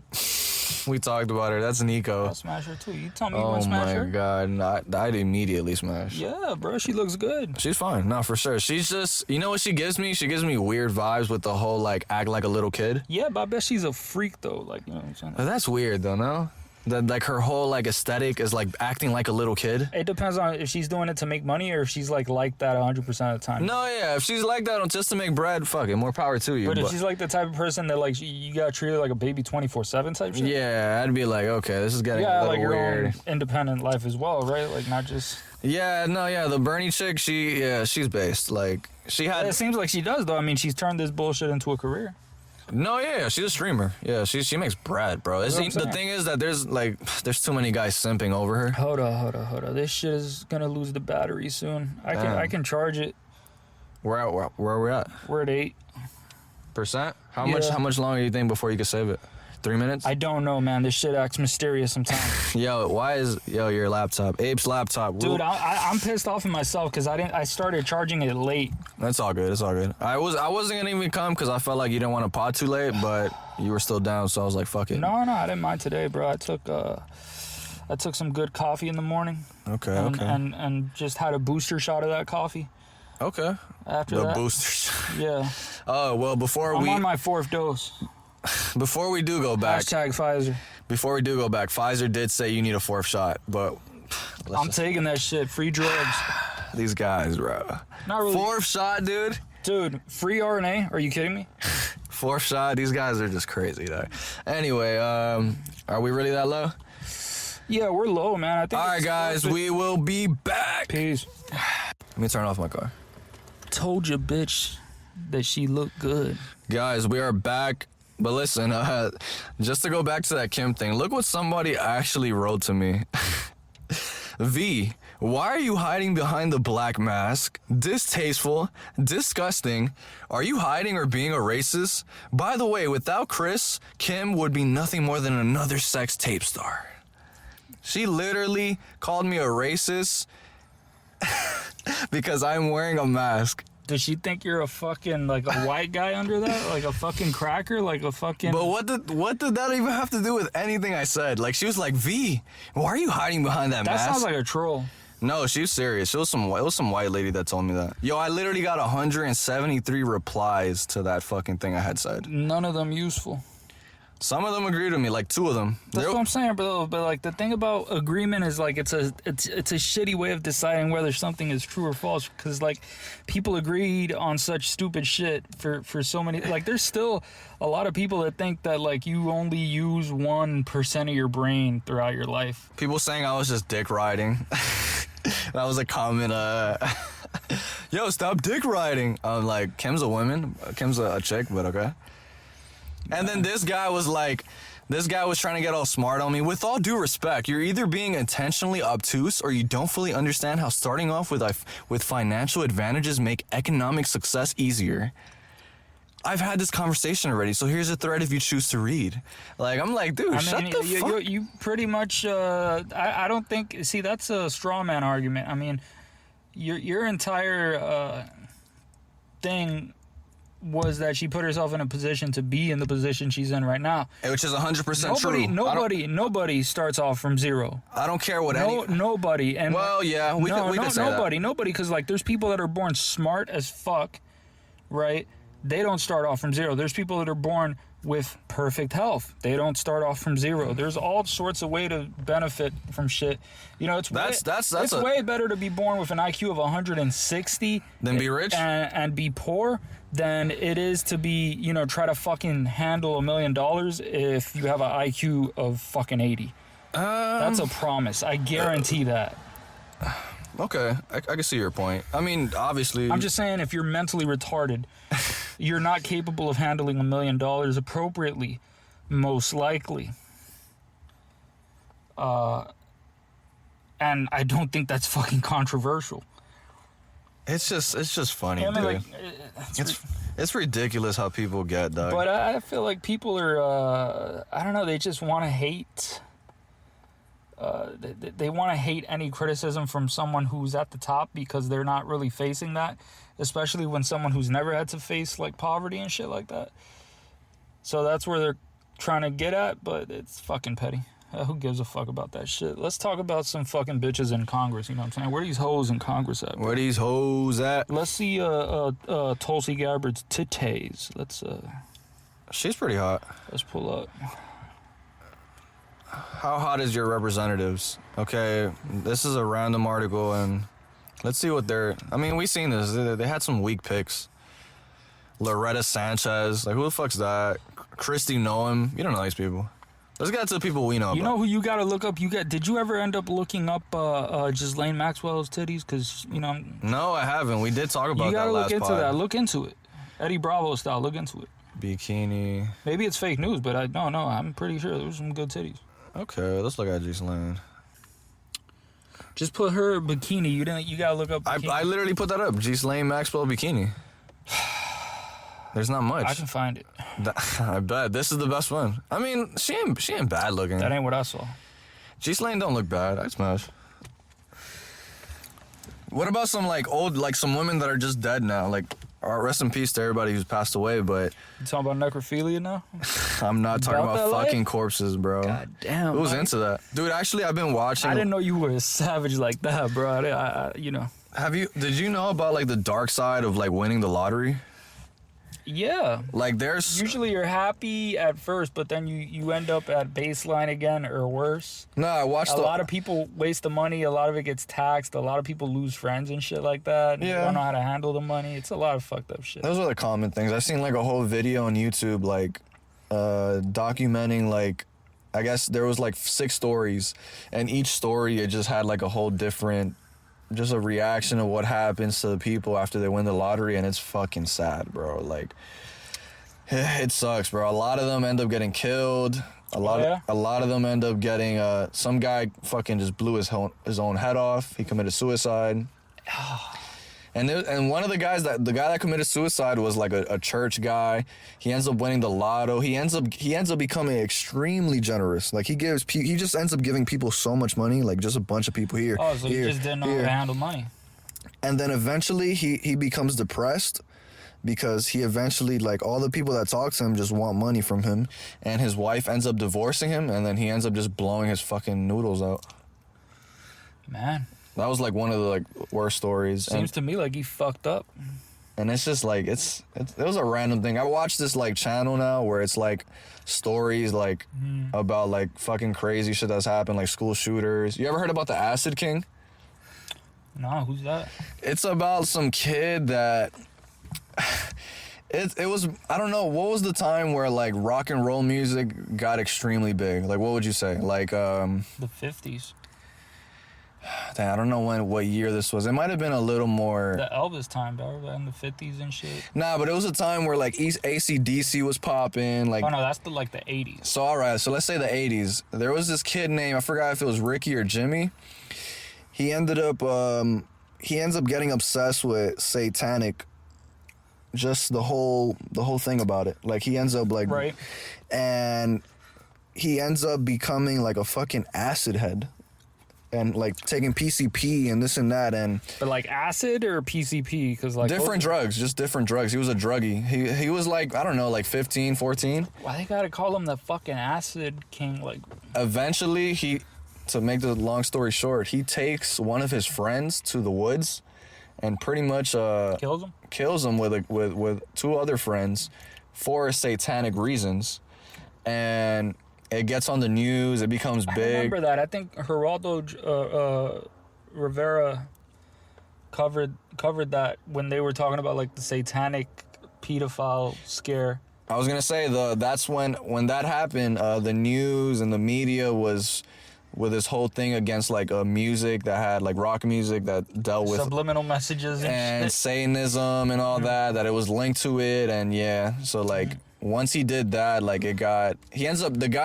We talked about her. That's Nico. I'll smash her too. You tell me you want to smash her? Oh my god, I'd immediately smash. Yeah, bro, she looks good. She's fine. No, for sure. She's just, you know what she gives me? She gives me weird vibes with the whole like act like a little kid. Yeah, but I bet she's a freak though. Like, you know what I'm saying? That's weird though, no? That like her whole like aesthetic is like acting like a little kid. It depends on if she's doing it to make money or if she's like that 100% of the time. No, yeah, if she's like that just to make bread, fuck it, more power to you. But if she's like the type of person that like you gotta treat her like a baby 24/7 type shit. Yeah, I'd be like, okay, this is getting a little like your weird. own independent life as well, right? Like not just. Yeah, no, yeah, the Bernie chick, she's based. Like she had. It seems like she does though. I mean, she's turned this bullshit into a career. No, yeah, she's a streamer. Yeah, she makes bread, bro. The thing is that there's too many guys simping over her. Hold on. This shit is gonna lose the battery soon. I can charge it. Where are we at? We're at 8%. How Yeah. much longer do you think before you can save it? 3 minutes? I don't know, man. This shit acts mysterious sometimes. Your laptop, Ape's laptop? Dude, I'm pissed off at myself because I started charging it late. That's all good. It's all good. I wasn't gonna even come because I felt like you didn't want to pod too late, but you were still down, so I was like, fuck it. No, I didn't mind today, bro. I took some good coffee in the morning. Okay. And just had a booster shot of that coffee. Okay. After the that, booster shot. Yeah. Oh well, I'm on my 4th dose. Before we do go back, #Pfizer. Before we do go back, Pfizer did say you need a 4th shot, but I'm taking that shit. Free drugs. These guys, bro. Not really. 4th shot, dude. Dude, free RNA? Are you kidding me? 4th shot. These guys are just crazy, though. Anyway, are we really that low? Yeah, we're low, man. I think. All right, guys, we will be back. Peace. Let me turn off my car. Told you, bitch, that she looked good. Guys, we are back. But listen, just to go back to that Kim thing, look what somebody actually wrote to me. V, why are you hiding behind the black mask? Distasteful, disgusting. Are you hiding or being a racist? By the way, without Chris, Kim would be nothing more than another sex tape star. She literally called me a racist because I'm wearing a mask. Does she think you're a fucking, like, a white guy under that? Like a fucking cracker? Like a fucking... But what did that even have to do with anything I said? Like, she was like, V, why are you hiding behind that mask? That sounds like a troll. No, she was serious. It was some white lady that told me that. Yo, I literally got 173 replies to that fucking thing I had said. None of them useful. Some of them agreed with me, like 2 of them. That's what I'm saying, bro. But like the thing about agreement is like it's a shitty way of deciding whether something is true or false. Because like people agreed on such stupid shit for so many. Like there's still a lot of people that think that like you only use 1% of your brain throughout your life. People saying I was just dick riding. That was a comment. Yo, stop dick riding. I'm like, Kim's a woman. Kim's a chick, but okay. And then this guy was trying to get all smart on me. With all due respect, you're either being intentionally obtuse or you don't fully understand how starting off with financial advantages make economic success easier. I've had this conversation already, so here's a thread if you choose to read. Like, I'm like, dude, shut the fuck. You pretty much, I don't think, see, that's a straw man argument. I mean, your entire thing was that she put herself in a position to be in the position she's in right now, which is 100% true. Nobody starts off from zero. I don't care what nobody. And well, yeah, we could say nobody, because like there's people that are born smart as fuck, right? They don't start off from zero. There's people that are born with perfect health. They don't start off from zero. There's all sorts of way to benefit from shit. You know, it's way better to be born with an IQ of 160 than be rich and be poor than it is to be, you know, try to fucking handle $1 million if you have an IQ of fucking 80. That's a promise. I guarantee that. Okay, I can see your point. I mean, obviously... I'm just saying, if you're mentally retarded, you're not capable of handling $1 million appropriately, most likely. And I don't think that's fucking controversial. It's just funny, dude. Like, it's ridiculous how people get, dog. But I feel like people are, I don't know, they just want to hate... They want to hate any criticism from someone who's at the top because they're not really facing that, especially when someone who's never had to face like poverty and shit like that. So that's where they're trying to get at, but it's fucking petty. Who gives a fuck about that shit? Let's talk about some fucking bitches in Congress, you know what I'm saying? Where are these hoes in Congress at? Bro? Where these hoes at? Let's see Tulsi Gabbard's titties. She's pretty hot. Let's pull up. how hot is your representatives? Okay, this is a random article, and let's see what they're... I mean, we seen this. They had some weak picks. Loretta Sanchez. Like, who the fuck's that? Christy Noem. You don't know these people. Let's get to the people we know You about. know who you gotta look up? Did you ever end up looking up Ghislaine Maxwell's titties? Because, you know... No, I haven't. We did talk about that last You gotta look into pod. that. Look into it. Eddie Bravo style. Look into it. Bikini. Maybe it's fake news, but I don't know. I'm pretty sure there was some good titties. Okay, let's look at Ghislaine. Just put her bikini. You gotta look up bikini. I literally put that up. Ghislaine Maxwell bikini. There's not much. I can find it. I bet. This is the best one. I mean, she ain't bad looking. That ain't what I saw. Ghislaine don't look bad. I'd smash. What about some like old, like some women that are just dead now? Like, rest in peace to everybody who's passed away, but... You talking about necrophilia now? I'm not talking About about that fucking life? corpses, bro. God damn. Who's Mike. into that? Dude, actually, I've been watching... I didn't know you were a savage like that, bro. You know. Did you know about like the dark side of like winning the lottery? Yeah. Like there's... Usually you're happy at first, but then you end up at baseline again or worse. No, I watched A lot of people waste the money. A lot of it gets taxed. A lot of people lose friends and shit like that. Yeah. You don't know how to handle the money. It's a lot of fucked up shit. Those are the common things. I've seen like a whole video on YouTube, like documenting like, I guess there was like 6 stories, and each story it just had like a whole different, just a reaction of what happens to the people after they win the lottery, and it's fucking sad, bro. Like, it sucks, bro. A lot of them end up getting killed. A lot of them end up getting some guy fucking just blew his own head off. He committed suicide. And one of the guy that committed suicide was like a church guy. He ends up winning the lotto. He ends up becoming extremely generous. Like he just ends up giving people so much money, like just a bunch of people here. Oh, so here, you just didn't know how to handle money. And then eventually he becomes depressed because he eventually, like, all the people that talk to him just want money from him, and his wife ends up divorcing him, and then he ends up just blowing his fucking noodles out. Man. That was like one of the like worst stories. Seems to me like he fucked up. And it's just like it was a random thing. I watch this like channel now where it's like stories like about like fucking crazy shit that's happened, like school shooters. You ever heard about the Acid King? No, who's that? It's about some kid that it was, I don't know, what was the time where like rock and roll music got extremely big? Like what would you say? Like the 50s. Dang, I don't know what year this was. It might have been a little more... The Elvis time, bro, in the 50s and shit. Nah, but it was a time where, like, AC/DC was popping. Like, oh, no, that's the 80s. So, all right, so let's say the 80s. There was this kid named, I forgot if it was Ricky or Jimmy. He ends up getting obsessed with satanic, just the whole thing about it. Like, he ends up, like... Right. And he ends up becoming, like, a fucking acid head. And like taking PCP and this and that, and but like acid or PCP, because like different drugs, just different drugs. He was a druggie. He was like, I don't know, like 15, 14. Why they gotta call him the fucking Acid King? Like, eventually to make the long story short, he takes one of his friends to the woods, and pretty much kills him with 2 other friends for satanic reasons, and it gets on the news. It becomes big. I remember that. I think Geraldo Rivera covered that when they were talking about like the satanic pedophile scare. I was gonna say that's when that happened. The news and the media was with this whole thing against like music that had like rock music that dealt with subliminal messages and Satanism and all that it was linked to it, and yeah, so like. Once he did that, like the guy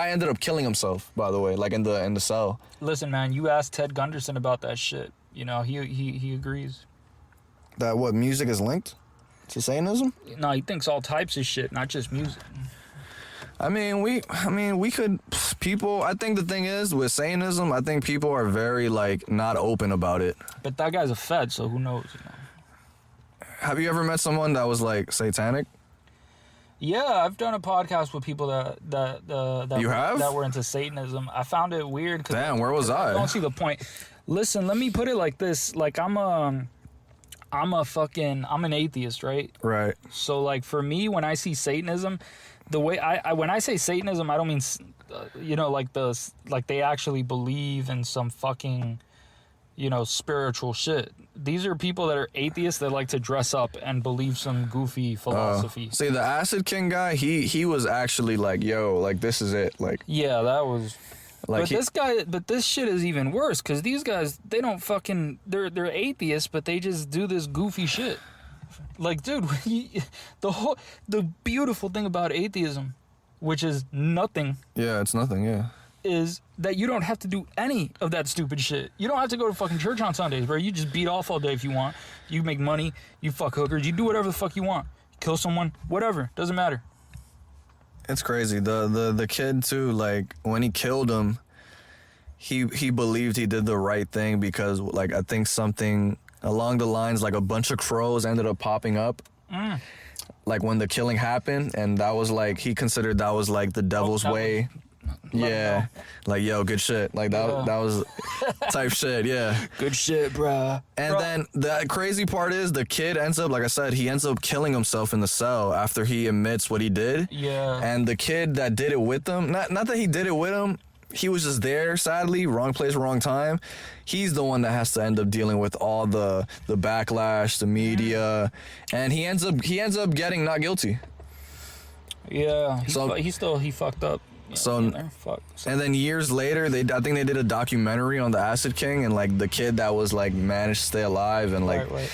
ended up killing himself, by the way, like in the cell. Listen, man, you asked Ted Gunderson about that shit. You know, he agrees. That what, music is linked to Satanism? No, he thinks all types of shit, not just music. I think the thing is with Satanism, I think people are very like not open about it. But that guy's a Fed, so who knows, you know. Have you ever met someone that was like satanic? Yeah, I've done a podcast with people that were into Satanism. I found it weird. Damn, where was I? I don't see the point. Listen, let me put it like this. Like, I'm an atheist, right? Right. So, like, for me, when I see Satanism, the way I when I say Satanism, I don't mean like they actually believe in some fucking spiritual shit. These are people that are atheists that like to dress up and believe some goofy philosophy. See, the Acid King guy, he was actually like, yo, like this is it, like. Yeah, that was. Like but this shit is even worse because these guys, they don't fucking, they're atheists, but they just do this goofy shit. Like, dude, the beautiful thing about atheism, which is nothing. Yeah, it's nothing. Yeah. Is that you don't have to do any of that stupid shit. You don't have to go to fucking church on Sundays, bro. You just beat off all day if you want. You make money. You fuck hookers. You do whatever the fuck you want. Kill someone. Whatever. Doesn't matter. It's crazy. The kid too, like when he killed him, he believed he did the right thing because like I think something along the lines like a bunch of crows ended up popping up. Like when the killing happened, and that was like he considered that was like the devil's way. Yeah, like yo, good shit. Like that was type shit. Yeah, good shit, bruh. And then the crazy part is the kid ends up, like I said, he ends up killing himself in the cell after he admits what he did. Yeah. And the kid that did it with him, not that he did it with him, he was just there. Sadly, wrong place, wrong time. He's the one that has to end up dealing with all the backlash, the media, and he ends up getting not guilty. Yeah. He fucked up. So, and then years later, I think they did a documentary on the Acid King and like the kid that was like managed to stay alive and like, right.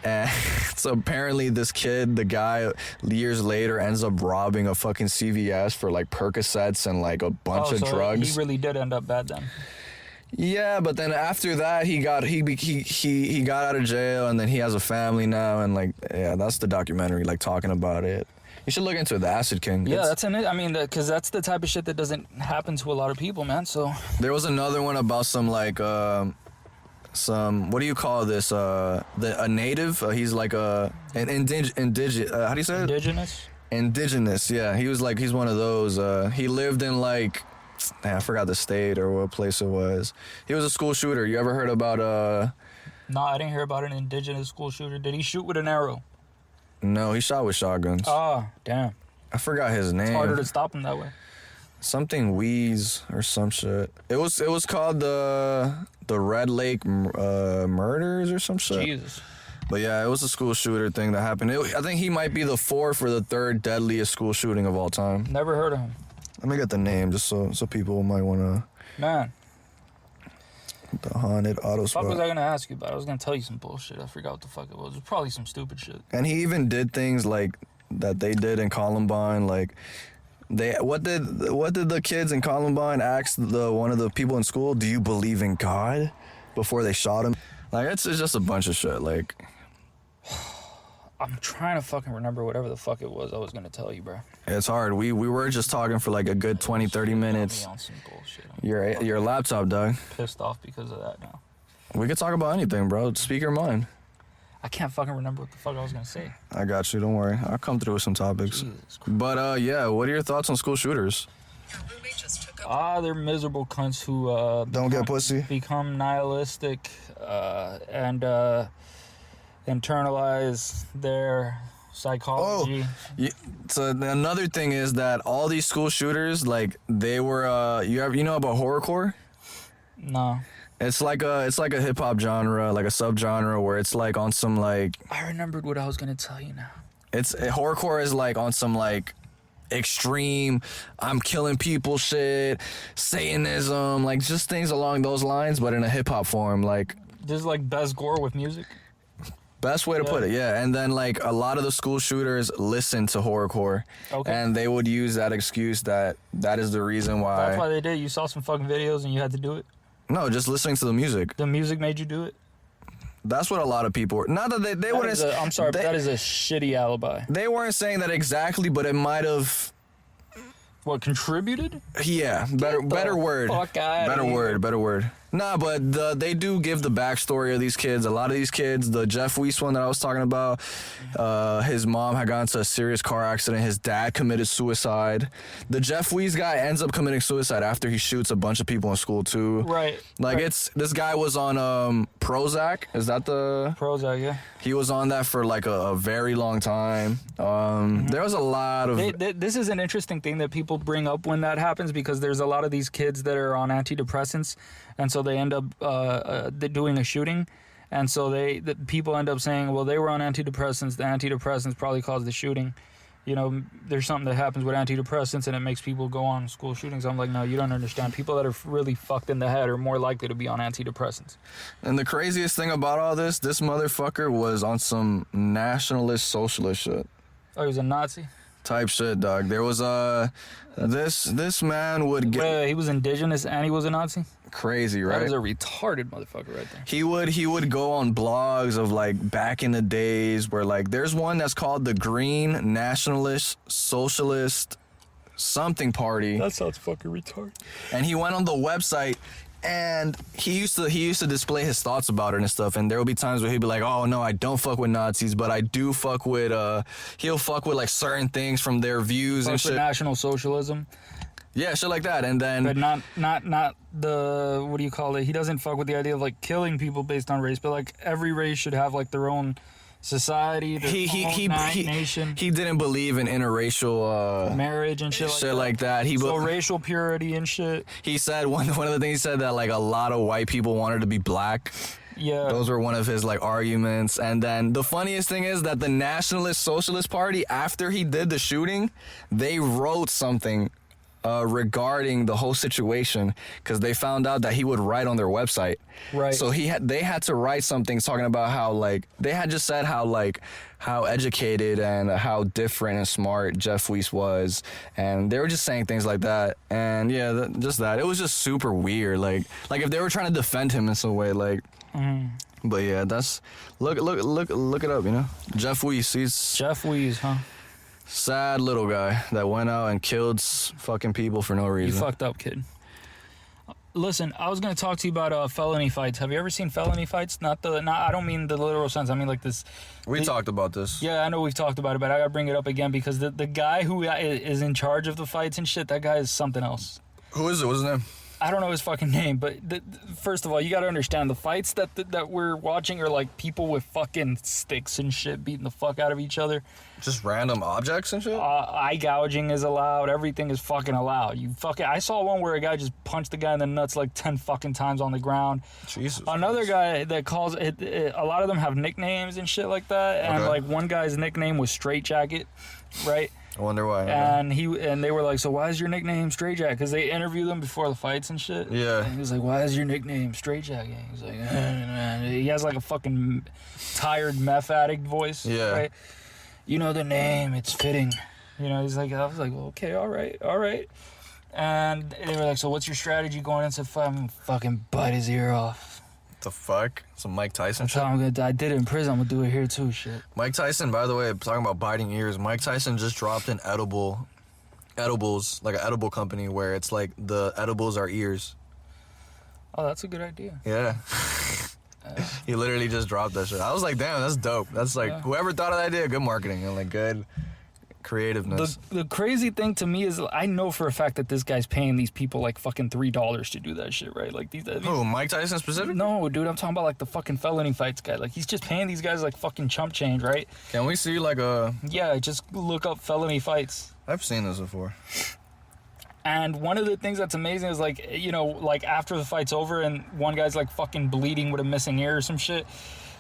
And so apparently this kid, the guy, years later ends up robbing a fucking CVS for like Percocets and like a bunch of drugs. He really did end up bad then. Yeah, but then after that he got out of jail and then he has a family now and like that's the documentary like talking about it. You should look into it, the Acid King. Yeah, because that's the type of shit that doesn't happen to a lot of people, man. So there was another one about some like some, what do you call this? A native. He's like an indigenous. How do you say it? Indigenous. Yeah, he's one of those. He lived in like, I forgot the state or what place it was. He was a school shooter. You ever heard about No, I didn't hear about an indigenous school shooter. Did he shoot with an arrow? No, he shot with shotguns. Oh, damn. I forgot his name. It's harder to stop him that way. Something Wheeze or some shit. It was called the Red Lake Murders or some shit. Jesus. But yeah, it was a school shooter thing that happened. I think he might be the fourth or the third deadliest school shooting of all time. Never heard of him. Let me get the name just so people might want to. Man. The haunted auto spot. What was I going to ask you about? I was going to tell you some bullshit. I forgot what the fuck it was. It was probably some stupid shit. And he even did things like that they did in Columbine. Like, what did the kids in Columbine ask one of the people in school? Do you believe in God? Before they shot him. Like, it's just a bunch of shit. Like, I'm trying to fucking remember whatever the fuck it was I was going to tell you, bro. It's hard. We were just talking for like a good 20, 30 minutes. On some bullshit. Your laptop, dog. Pissed off because of that now. We could talk about anything, bro. Speak your mind. I can't fucking remember what the fuck I was gonna say. I got you. Don't worry. I'll come through with some topics. But yeah, what are your thoughts on school shooters? They're miserable cunts who don't get pussy, become nihilistic, and internalize their psychology. Oh, so another thing is that all these school shooters, like they were, you know about horrorcore? No. It's like a hip hop genre, like a subgenre where it's like on some like. I remembered what I was gonna tell you now. Horrorcore is like on some like extreme, I'm killing people shit, Satanism, like just things along those lines, but in a hip hop form, like. This is like best gore with music. Best way to put it, yeah. And then like a lot of the school shooters listen to horrorcore, and they would use that excuse that is the reason why. That's why they did. You saw some fucking videos and you had to do it. No, just listening to the music. The music made you do it? That's what a lot of people were. Not that they wouldn't. I'm sorry, but that is a shitty alibi. They weren't saying that exactly, but it might have. What, contributed? Yeah, better word. Fuck out. Better word. Nah, but they do give the backstory of these kids. A lot of these kids, the Jeff Weiss one that I was talking about, his mom had gotten into a serious car accident. His dad committed suicide. The Jeff Weiss guy ends up committing suicide after he shoots a bunch of people in school too. Right. Like this guy was on Prozac. Is that the Prozac? Yeah. He was on that for like a very long time. There was a lot of. This is an interesting thing that people bring up when that happens, because there's a lot of these kids that are on antidepressants, and so they end up doing a shooting, and so the people end up saying, well, they were on antidepressants. The antidepressants probably caused the shooting. You know, there's something that happens with antidepressants and it makes people go on school shootings. I'm like, no, you don't understand. People that are really fucked in the head are more likely to be on antidepressants. And the craziest thing about all this motherfucker was on some nationalist socialist shit. Oh, he was a Nazi? Type shit, dog. There was this man would get. Wait, he was indigenous and he was a Nazi? Crazy, right? That is a retarded motherfucker right there. He would go on blogs of like back in the days where like there's one that's called the Green Nationalist Socialist something party. That sounds fucking retarded. And he went on the website and he used to display his thoughts about it and stuff. And there would be times where he'd be like, "Oh no, I don't fuck with Nazis, but I do fuck with." He'll fuck with like certain things from their views and shit. National Socialism. Yeah, shit like that. And then, but not the, what do you call it? He doesn't fuck with the idea of like killing people based on race, but like every race should have like their own society, their own nation. He didn't believe in interracial marriage and shit like that. So racial purity and shit. He said one of the things he said that like a lot of white people wanted to be black. Yeah. Those were one of his like arguments. And then the funniest thing is that the Nationalist Socialist Party, after he did the shooting, they wrote something regarding the whole situation, because they found out that he would write on their website. Right. So they had to write something talking about how like they had just said how educated and how different and smart Jeff Weiss was, and they were just saying things like that. And yeah, just that. It was just super weird. Like if they were trying to defend him in some way, like. But yeah, that's look it up. You know, Jeff Weiss. He's Jeff Weiss, huh? Sad little guy that went out and killed fucking people for no reason. You fucked up, kid. Listen, I was gonna talk to you about felony fights. Have you ever seen felony fights? I don't mean the literal sense. I mean like this. We talked about this. Yeah, I know we've talked about it, but I gotta bring it up again because the guy who is in charge of the fights and shit, that guy is something else. Who is it? What's his name? I don't know his fucking name, but first of all, you gotta understand the fights that we're watching are like people with fucking sticks and shit beating the fuck out of each other. Just random objects and shit? Eye gouging is allowed. Everything is fucking allowed. I saw one where a guy just punched the guy in the nuts like 10 fucking times on the ground. Jesus. Another guy that calls it, a lot of them have nicknames and shit like that. And like one guy's nickname was Straight Jacket, right? I wonder why. And they were like, so why is your nickname Straight Jacket? Because they interviewed him before the fights and shit. Yeah. And he was like, why is your nickname Straight Jacket? He's like, he has like a fucking tired meth addict voice. Yeah. Right? You know the name, it's fitting. You know, he's like, I was like, well, okay, all right. And they were like, so what's your strategy going into fight? I'm gonna fucking bite his ear off. The fuck? Some Mike Tyson shit? I did it in prison, I'm gonna do it here too, shit. Mike Tyson, by the way, talking about biting ears, Mike Tyson just dropped an edibles, like an edible company where it's like the edibles are ears. Oh, that's a good idea. Yeah. He literally just dropped that shit. I was like, damn, that's dope. That's like, whoever thought of that idea, good marketing and like good creativeness. The crazy thing to me is I know for a fact that this guy's paying these people like fucking $3 to do that shit, right? Like these. Who, Mike Tyson specific? No, dude, I'm talking about like the fucking felony fights guy. Like he's just paying these guys like fucking chump change, right? Can we see like a? Yeah, just look up felony fights. I've seen this before. And one of the things that's amazing is like, you know, like after the fight's over and one guy's like fucking bleeding with a missing ear or some shit,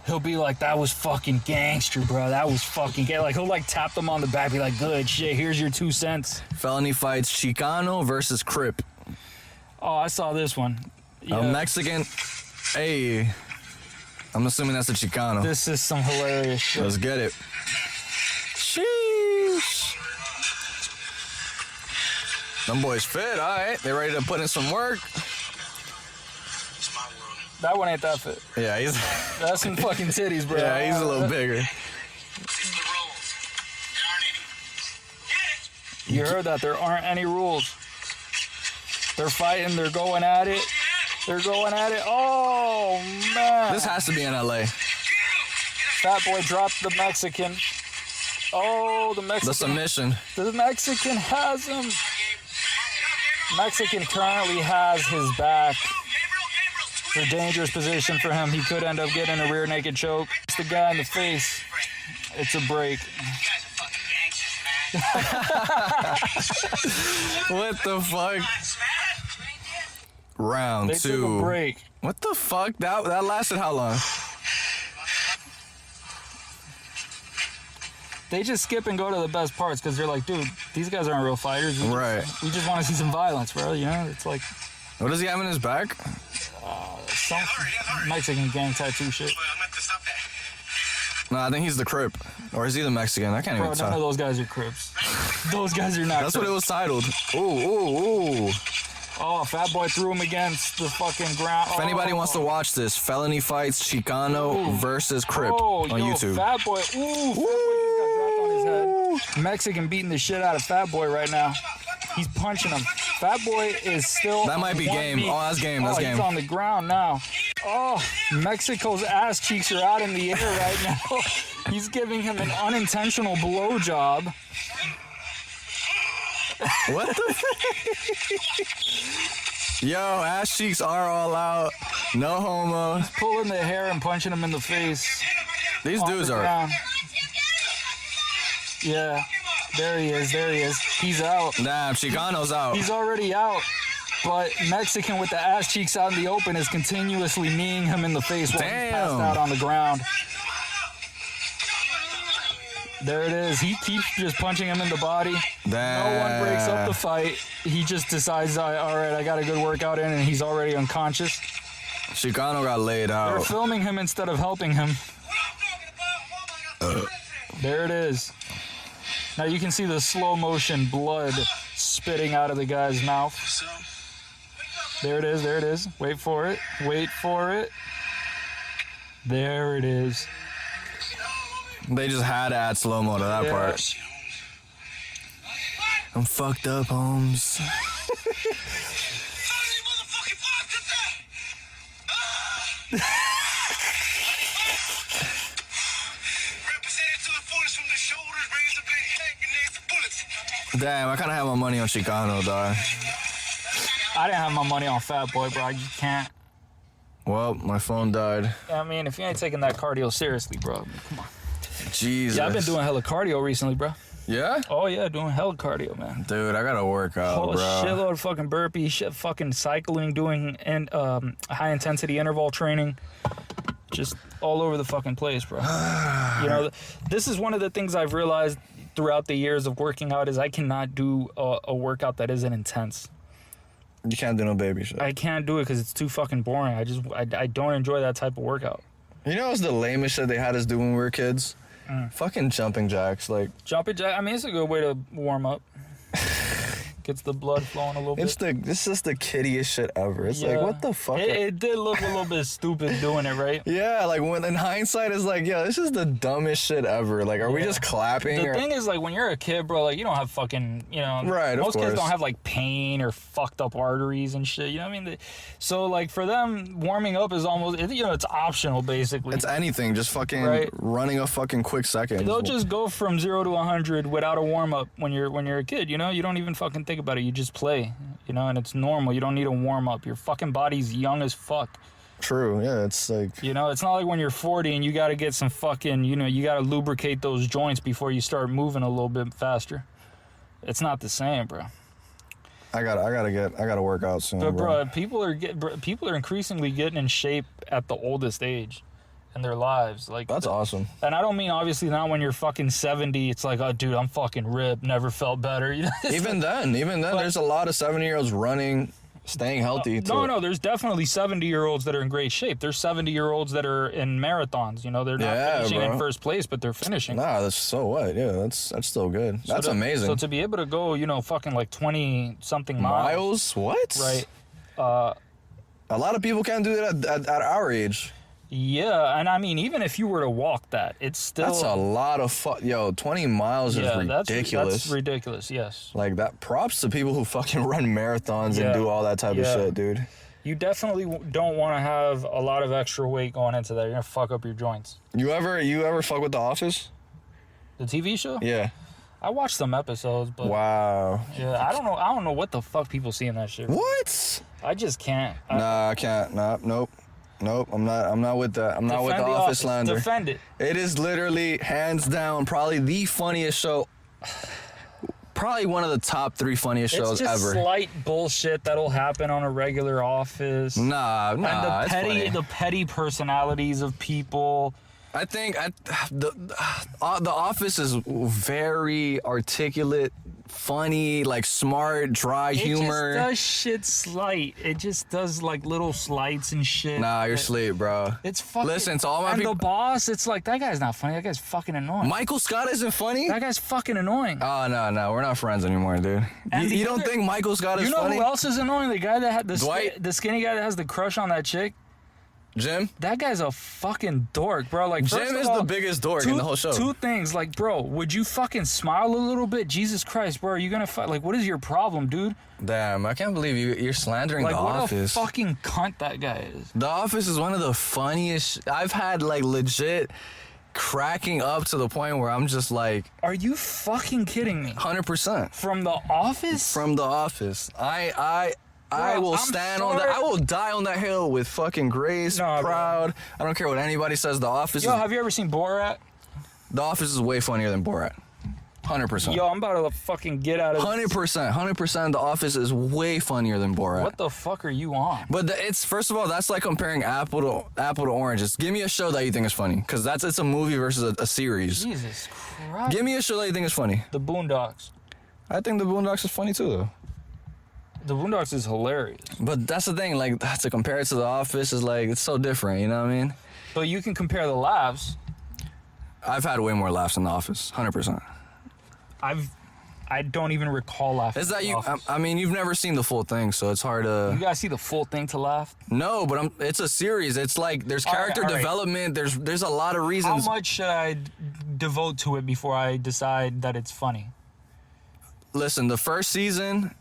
he'll be like, that was fucking gangster, bro. That was fucking gay. Like he'll like tap them on the back, be like, good shit, here's your 2 cents. Felony fights Chicano versus Crip. Oh, I saw this one. Yeah. Mexican. Hey. I'm assuming that's a Chicano. This is some hilarious shit. Let's get it. Sheesh. Them boys fit, all right. They ready to put in some work. It's my world. That one ain't that fit. Yeah, he's... That's some fucking titties, bro. Yeah, he's a little bigger. These are the rules. There aren't any. Get it? You heard that. There aren't any rules. They're fighting. They're going at it. They're going at it. Oh, man. This has to be in LA. Fat Boy dropped the Mexican. Oh, the Mexican. The submission. The Mexican has him. Mexican currently has his back. It's a dangerous position for him. He could end up getting a rear naked choke. It's the guy in the face. It's a break. What the fuck? Round They two. took a break. What the fuck? That lasted how long? They just skip and go to the best parts because they're like, dude, these guys aren't real fighters. Right. We just want to see some violence, bro. You know, it's like What does he have in his back? some Mexican gang tattoo shit. No, I think he's the Crip. Or is he the Mexican? I can't Bro, even none of tell. those guys are Crips. Those guys are not That's what it Crips. was titled. Ooh. Oh, Fat Boy threw him against the fucking ground. If anybody wants to watch this, Felony Fights Chicano versus Crip on YouTube. Fat Boy. Ooh, Fat Boy just got dropped on his head. Mexican beating the shit out of Fat Boy right now. He's punching him. Fat Boy is still. That might be on one game. knee. Oh, that's game. That's He's game. on the ground now. Oh, Mexico's ass cheeks are out in the air right now. He's giving him an unintentional blowjob. What the? Yo, ass cheeks are all out. No homo. Pulling the hair and punching him in the face. These On dudes the are. ground. Yeah, there he is. He's out. Damn, Chicano's out. He's already out. But Mexican with the ass cheeks out in the open is continuously kneeing him in the face while he's passed Damn. out on the ground. There it is. He keeps just punching him in the body. No one breaks up the fight. He just decides, all right, I got a good workout in, and he's already unconscious. Chicano got laid They're out. filming him instead of helping him. There it is. Now you can see the slow motion blood spitting out of the guy's mouth. There it is. Wait for it. There it is. They just had to add slow-mo to that Yeah. part. I'm fucked up, Holmes. Damn, I kind of have my money on Chicano, dog. I didn't have my money on Fat Boy, bro. You can't. Well, my phone died. I mean, if you ain't taking that cardio seriously, bro, come on. Jesus. Yeah, I've been doing hella cardio recently, bro. Yeah? Oh yeah, doing hella cardio, man. Dude, I gotta work out, Whole bro. shitload of fucking burpees, fucking cycling, doing and high intensity interval training, just all over the fucking place, bro. You know, this is one of the things I've realized throughout the years of working out is I cannot do a workout that isn't intense. You can't do no baby shit. I can't do it because it's too fucking boring. I don't enjoy that type of workout. You know what's the lamest shit they had us do when we were kids? Fucking jumping jacks. Like, Jumping jack. I mean, it's a good way to warm up. Gets the blood flowing a little bit. this is the kiddiest shit ever. It's like, what the fuck? It did look a little bit stupid doing it, right? Yeah, like when in hindsight, it's like, yo, this is the dumbest shit ever. Like, are we Yeah. just clapping? The thing is, like, when you're a kid, bro, like, you don't have fucking, you know, Right, of most kids course. don't have, like, pain or fucked up arteries and shit, you know what I mean? So, like, for them, warming up is almost, you know, it's optional, basically. It's anything, just fucking Right. running a fucking quick second. They'll just go from 0 to 100 without a warm-up when you're a kid, you know? You don't even fucking think about it. You just play, you know, and it's normal. You don't need a warm-up. Your fucking body's young as fuck. True, yeah, it's like, You know, it's not like when you're 40 and you got to get some fucking, you know, you got to lubricate those joints before you start moving a little bit faster. It's not the same, bro. I gotta work out soon, But bro. bro, people are increasingly getting in shape at the oldest age in their lives. Like, That's awesome. and I don't mean obviously not when you're fucking 70. It's like, oh, dude, I'm fucking ripped. Never felt better. You know? It's Even then, there's a lot of 70-year-olds running, staying healthy. No, there's definitely 70-year-olds that are in great shape. There's 70-year-olds that are in marathons. You know, they're not Yeah, finishing in bro. first place, but they're finishing. Nah, that's so what? Yeah, that's still good. That's amazing. So to be able to go, you know, fucking like 20-something miles. Miles? What? Right. A lot of people can't do that at our age. Yeah, and I mean, even if you were to walk that, it's still... That's a lot of 20 miles is ridiculous. That's ridiculous, yes. Like that, props to people who fucking run marathons Yeah. and do all that type of Yeah. shit, dude. You definitely don't want to have a lot of extra weight going into that. You're gonna fuck up your joints. You ever fuck with The Office? The TV show? Yeah. I watched some episodes, but Wow. yeah, I don't know what the fuck people see in that shit. What? I just can't. Nah, I can't. Nah, nope. I'm not with that. I'm not with the Office slander. Defend it. It is literally hands down probably the funniest show. Probably one of the top 3 funniest shows It's just ever. slight bullshit that'll happen on a regular Office. Nah, And it's funny. the petty personalities of people. I think the Office is very articulate, funny, like smart, dry humor. It just does shit slight. It just does like little slights and shit. Nah, you're asleep, bro. It's fucking. Listen to all my and people. the boss, it's like that guy's not funny. That guy's fucking annoying. Michael Scott isn't funny? That guy's fucking annoying. Oh, no, we're not friends anymore, dude. And You don't other- think Michael Scott is You know funny? who else is annoying? The guy that had Dwight? the skinny guy that has the crush on that chick. Jim? That guy's a fucking dork, bro. Like, first Jim of is all, the biggest dork in the whole show. Two things, like, bro, would you fucking smile a little bit? Jesus Christ, bro, are you gonna like? What is your problem, dude? Damn, I can't believe you're slandering Like, The what Office. a fucking cunt that guy is. The Office is one of the funniest. I've had like legit cracking up to the point where I'm just like Are you fucking kidding me? 100% From The Office? from The Office. I Bro, will I'm stand on that. sorry. I will die on that hill with fucking grace, Nah, bro. proud. I don't care what anybody says. The Office Yo, is have you ever seen Borat? The Office is way funnier than Borat. 100%. Yo, I'm about to fucking get out of this. 100%. The Office is way funnier than Borat. What the fuck are you on? But it's first of all, that's like comparing apple to oranges. Give me a show that you think is funny, because it's a movie versus a series. Jesus Christ. Give me a show that you think is funny. The Boondocks. I think The Boondocks is funny too, though. The Boondocks is hilarious. But that's the thing, like to compare it to The Office is like it's so different. You know what I mean? But you can compare the laughs. I've had way more laughs in The Office, 100%. I don't even recall laughing. Is that at The you? Office. I mean, you've never seen the full thing, so it's hard to. You guys see the full thing to laugh? No, but it's a series. It's like there's All right, character all right. development. There's a lot of How reasons. much should I devote to it before I decide that it's funny? Listen, the first season,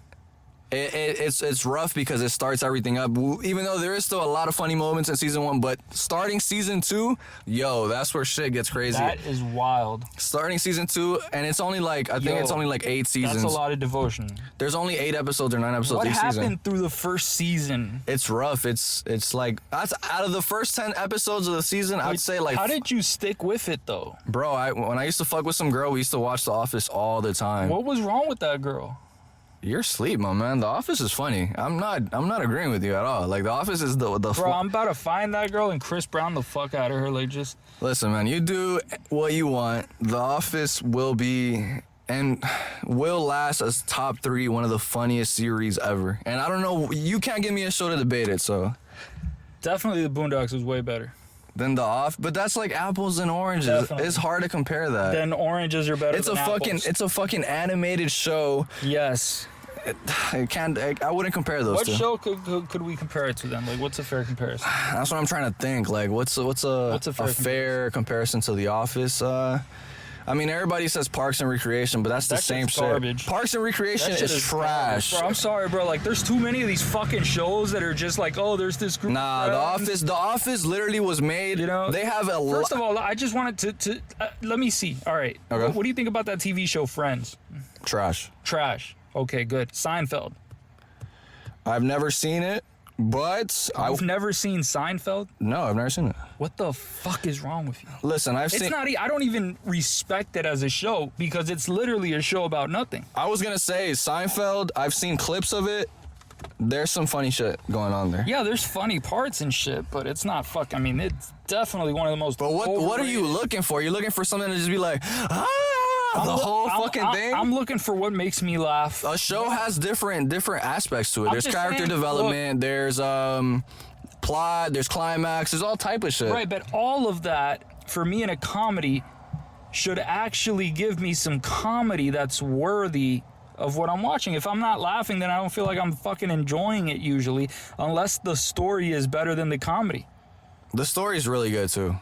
it's rough because it starts everything up. Even though there is still a lot of funny moments in season 1, but starting season 2, yo, that's where shit gets crazy. That is wild. Starting season 2, and it's only like I think Yo, it's only like 8 seasons. That's a lot of devotion. There's only 8 episodes or 9 episodes What each happened season. through the first season? It's rough. It's like that's out of the first 10 episodes of the season, I'd say like. How did you stick with it though? Bro, when I used to fuck with some girl, we used to watch The Office all the time. What was wrong with that girl? You're asleep, my man. The Office is funny. I'm not agreeing with you at all. Like The Office is the Bro, I'm about to find that girl and Chris Brown the fuck out of her. Like, just Listen, man, you do what you want. The Office will be and will last as top 3, one of the funniest series ever. And I don't know, you can't give me a show to debate it, so. definitely the Boondocks was way better. Then but that's like apples and oranges. Definitely. It's hard to compare that. Then oranges are better It's than apples. it's a fucking animated show. Yes. I wouldn't compare those What two. show could we compare it to then? Like, what's a fair comparison? That's what I'm trying to think. Like, what's a fair comparison to The Office? I mean, everybody says Parks and Recreation, but that's the That same shit's shit. garbage. Parks and Recreation That shit is trash. Bro, I'm sorry, bro. Like, there's too many of these fucking shows that are just like, oh, there's this group. Nah, of friends. The Office literally was made. You know, they have a lot. First of all, I just wanted to let me see. All right. Okay. What do you think about that TV show, Friends? Trash. Trash. Okay, good. Seinfeld. I've never seen it, but I've never seen Seinfeld. no, I've never seen it. What the fuck is wrong with you? Listen, I've It's seen. not. I don't even respect it as a show because it's literally a show about nothing. I was gonna say Seinfeld. I've seen clips of it. There's some funny shit going on there. Yeah, there's funny parts and shit, but it's not fuck. I mean, it's definitely one of the most. But what are you overrated- looking for? You're looking for something to just be like, fucking thing. I'm looking for what makes me laugh. A show has different aspects to it. I'm There's just character saying, development. There's plot. There's climax. There's all type of shit. Right, but all of that for me in a comedy should actually give me some comedy that's worthy of what I'm watching. If I'm not laughing, then I don't feel like I'm fucking enjoying it usually, unless the story is better than the comedy. The story's really good too.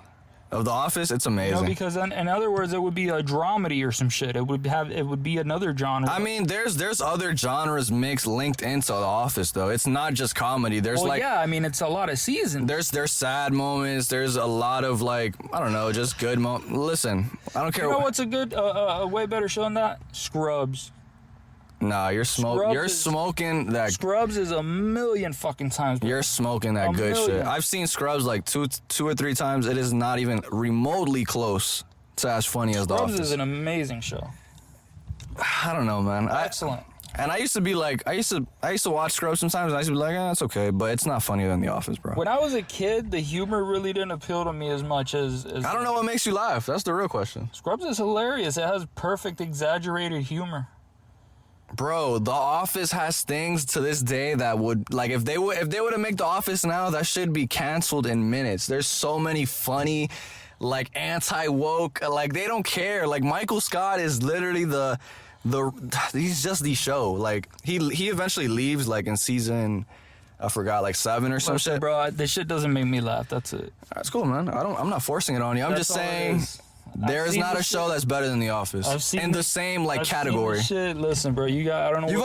Of The Office, it's You amazing. know, because in other words, it would be a dramedy or some shit. It would be another genre. I mean, there's other genres linked into The Office though. It's not just comedy. There's well, yeah, I mean, it's a lot of seasons. there's sad moments. There's a lot of like, I don't know, just good moments. Listen, I don't care. You know what's a good, a way better show than that? Scrubs. Nah, you're smoking that. Scrubs is a million fucking times. You're smoking that good shit. million. I've seen Scrubs like two or three times. It is not even remotely close to as funny as The Scrubs Office. is an amazing show. I don't know, man. Excellent. And I used to be like, I used to watch Scrubs sometimes, and I used to be like, it's okay, but it's not funnier than The Office, bro. When I was a kid, the humor really didn't appeal to me as much as I don't know what makes you laugh. That's the real question. Scrubs is hilarious. It has perfect exaggerated humor. Bro, The Office has things to this day that would, like, if they were to make The Office now, that should be canceled in minutes. There's so many funny, like, anti-woke, like, they don't care. Like, Michael Scott is literally he's just the show. Like, he eventually leaves, like, in season, I forgot, like 7 or some Listen, shit. bro, this shit doesn't make me laugh. That's it. That's cool, man. I'm not forcing it on you. I'm That's just all it saying is. there I've is seen not a this show shit. that's better than The Office. I've seen in the this- same like I've seen category. this shit. Listen, bro, I don't know. You've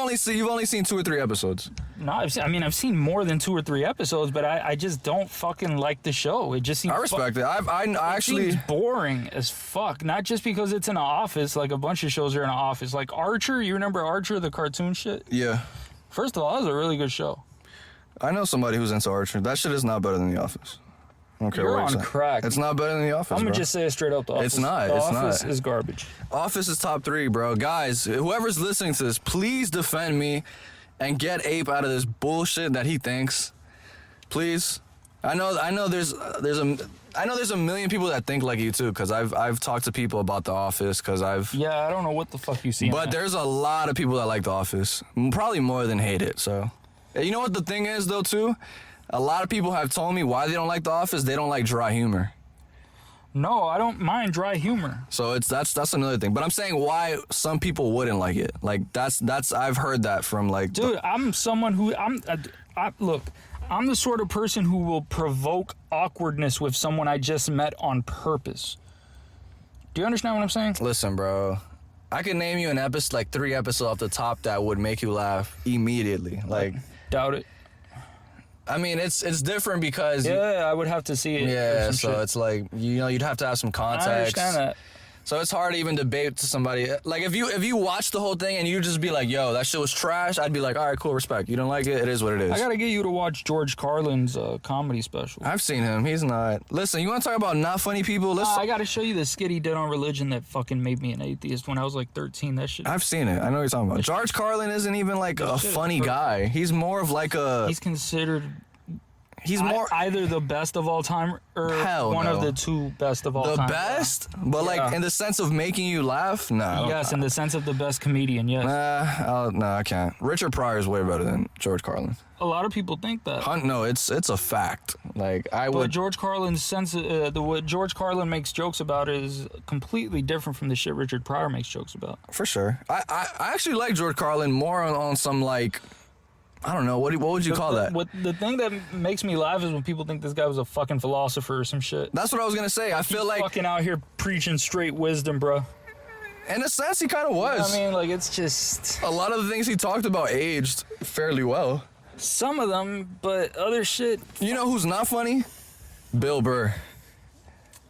only seen 2 or 3 episodes. No, I've seen more than 2 or 3 episodes, but I just don't fucking like the show. It just seems. I respect it. I actually. Seems boring as fuck. Not just because it's in an office, like a bunch of shows are in an office. Like Archer, you remember Archer, the cartoon shit? Yeah, First of all, that was a really good show. I know somebody who's into Archer. That shit is not better than The Office. I don't care You're what on saying. crack. It's not better than The Office. I'm gonna bro. just say it straight up. The Office. It's not, The it's Office not. is garbage. Office is top 3, bro. Guys, whoever's listening to this, please defend me and get Ape out of this bullshit that he thinks. Please. I know there's a million people that think like you too, because I've talked to people about The Office, because I've. Yeah, I don't know what the fuck you see. But there's a lot of people that like The Office, probably more than hate it. So, you know what the thing is though too? A lot of people have told me why they don't like The Office. They don't like dry humor. No, I don't mind dry humor. So that's another thing. But I'm saying why some people wouldn't like it. Like that's I've heard that from like. Dude, I'm someone who look. I'm the sort of person who will provoke awkwardness with someone I just met on purpose. Do you understand what I'm saying? Listen, bro. I could name you an episode, like 3 episodes off the top that would make you laugh immediately. Like, Doubt it. I mean, it's different because Yeah, I would have to see it. or yeah. some So shit. it's like you'd have to have some context. I understand that. So it's hard to even debate to somebody. Like if you watch the whole thing and you just be like, yo, that shit was trash, I'd be like, all right, cool, respect. You don't like it, it is what it is. I gotta get you to watch George Carlin's comedy special. I've seen him. He's not. Listen, you want to talk about not funny people? Let's. I gotta show you the skit he did on religion that fucking made me an atheist when I was like 13. That shit. I've seen it. I know what you're talking about. George Carlin isn't even like a shit is funny perfect. guy. He's more of like a. He's considered He's more either the best of all time or Hell one no. of the 2 best of all the time. best, but like Yeah. in the sense of making you laugh. No. Yes, in the sense of the best comedian. Yes. No, I can't. Richard Pryor is way better than George Carlin. A lot of people think that. No, it's a fact. Like I But would. George Carlin's sense, what George Carlin makes jokes about is completely different from the shit Richard Pryor makes jokes about. For sure. I actually like George Carlin more on some like, I don't know, what would you call that? The thing that makes me laugh is when people think this guy was a fucking philosopher or some shit. That's what I was gonna say. I feel like Fucking out here preaching straight wisdom, bro. in a sense he kind of was. I mean, like, it's just A lot of the things he talked about aged fairly well. some of them, but other shit. You know who's not funny? Bill Burr.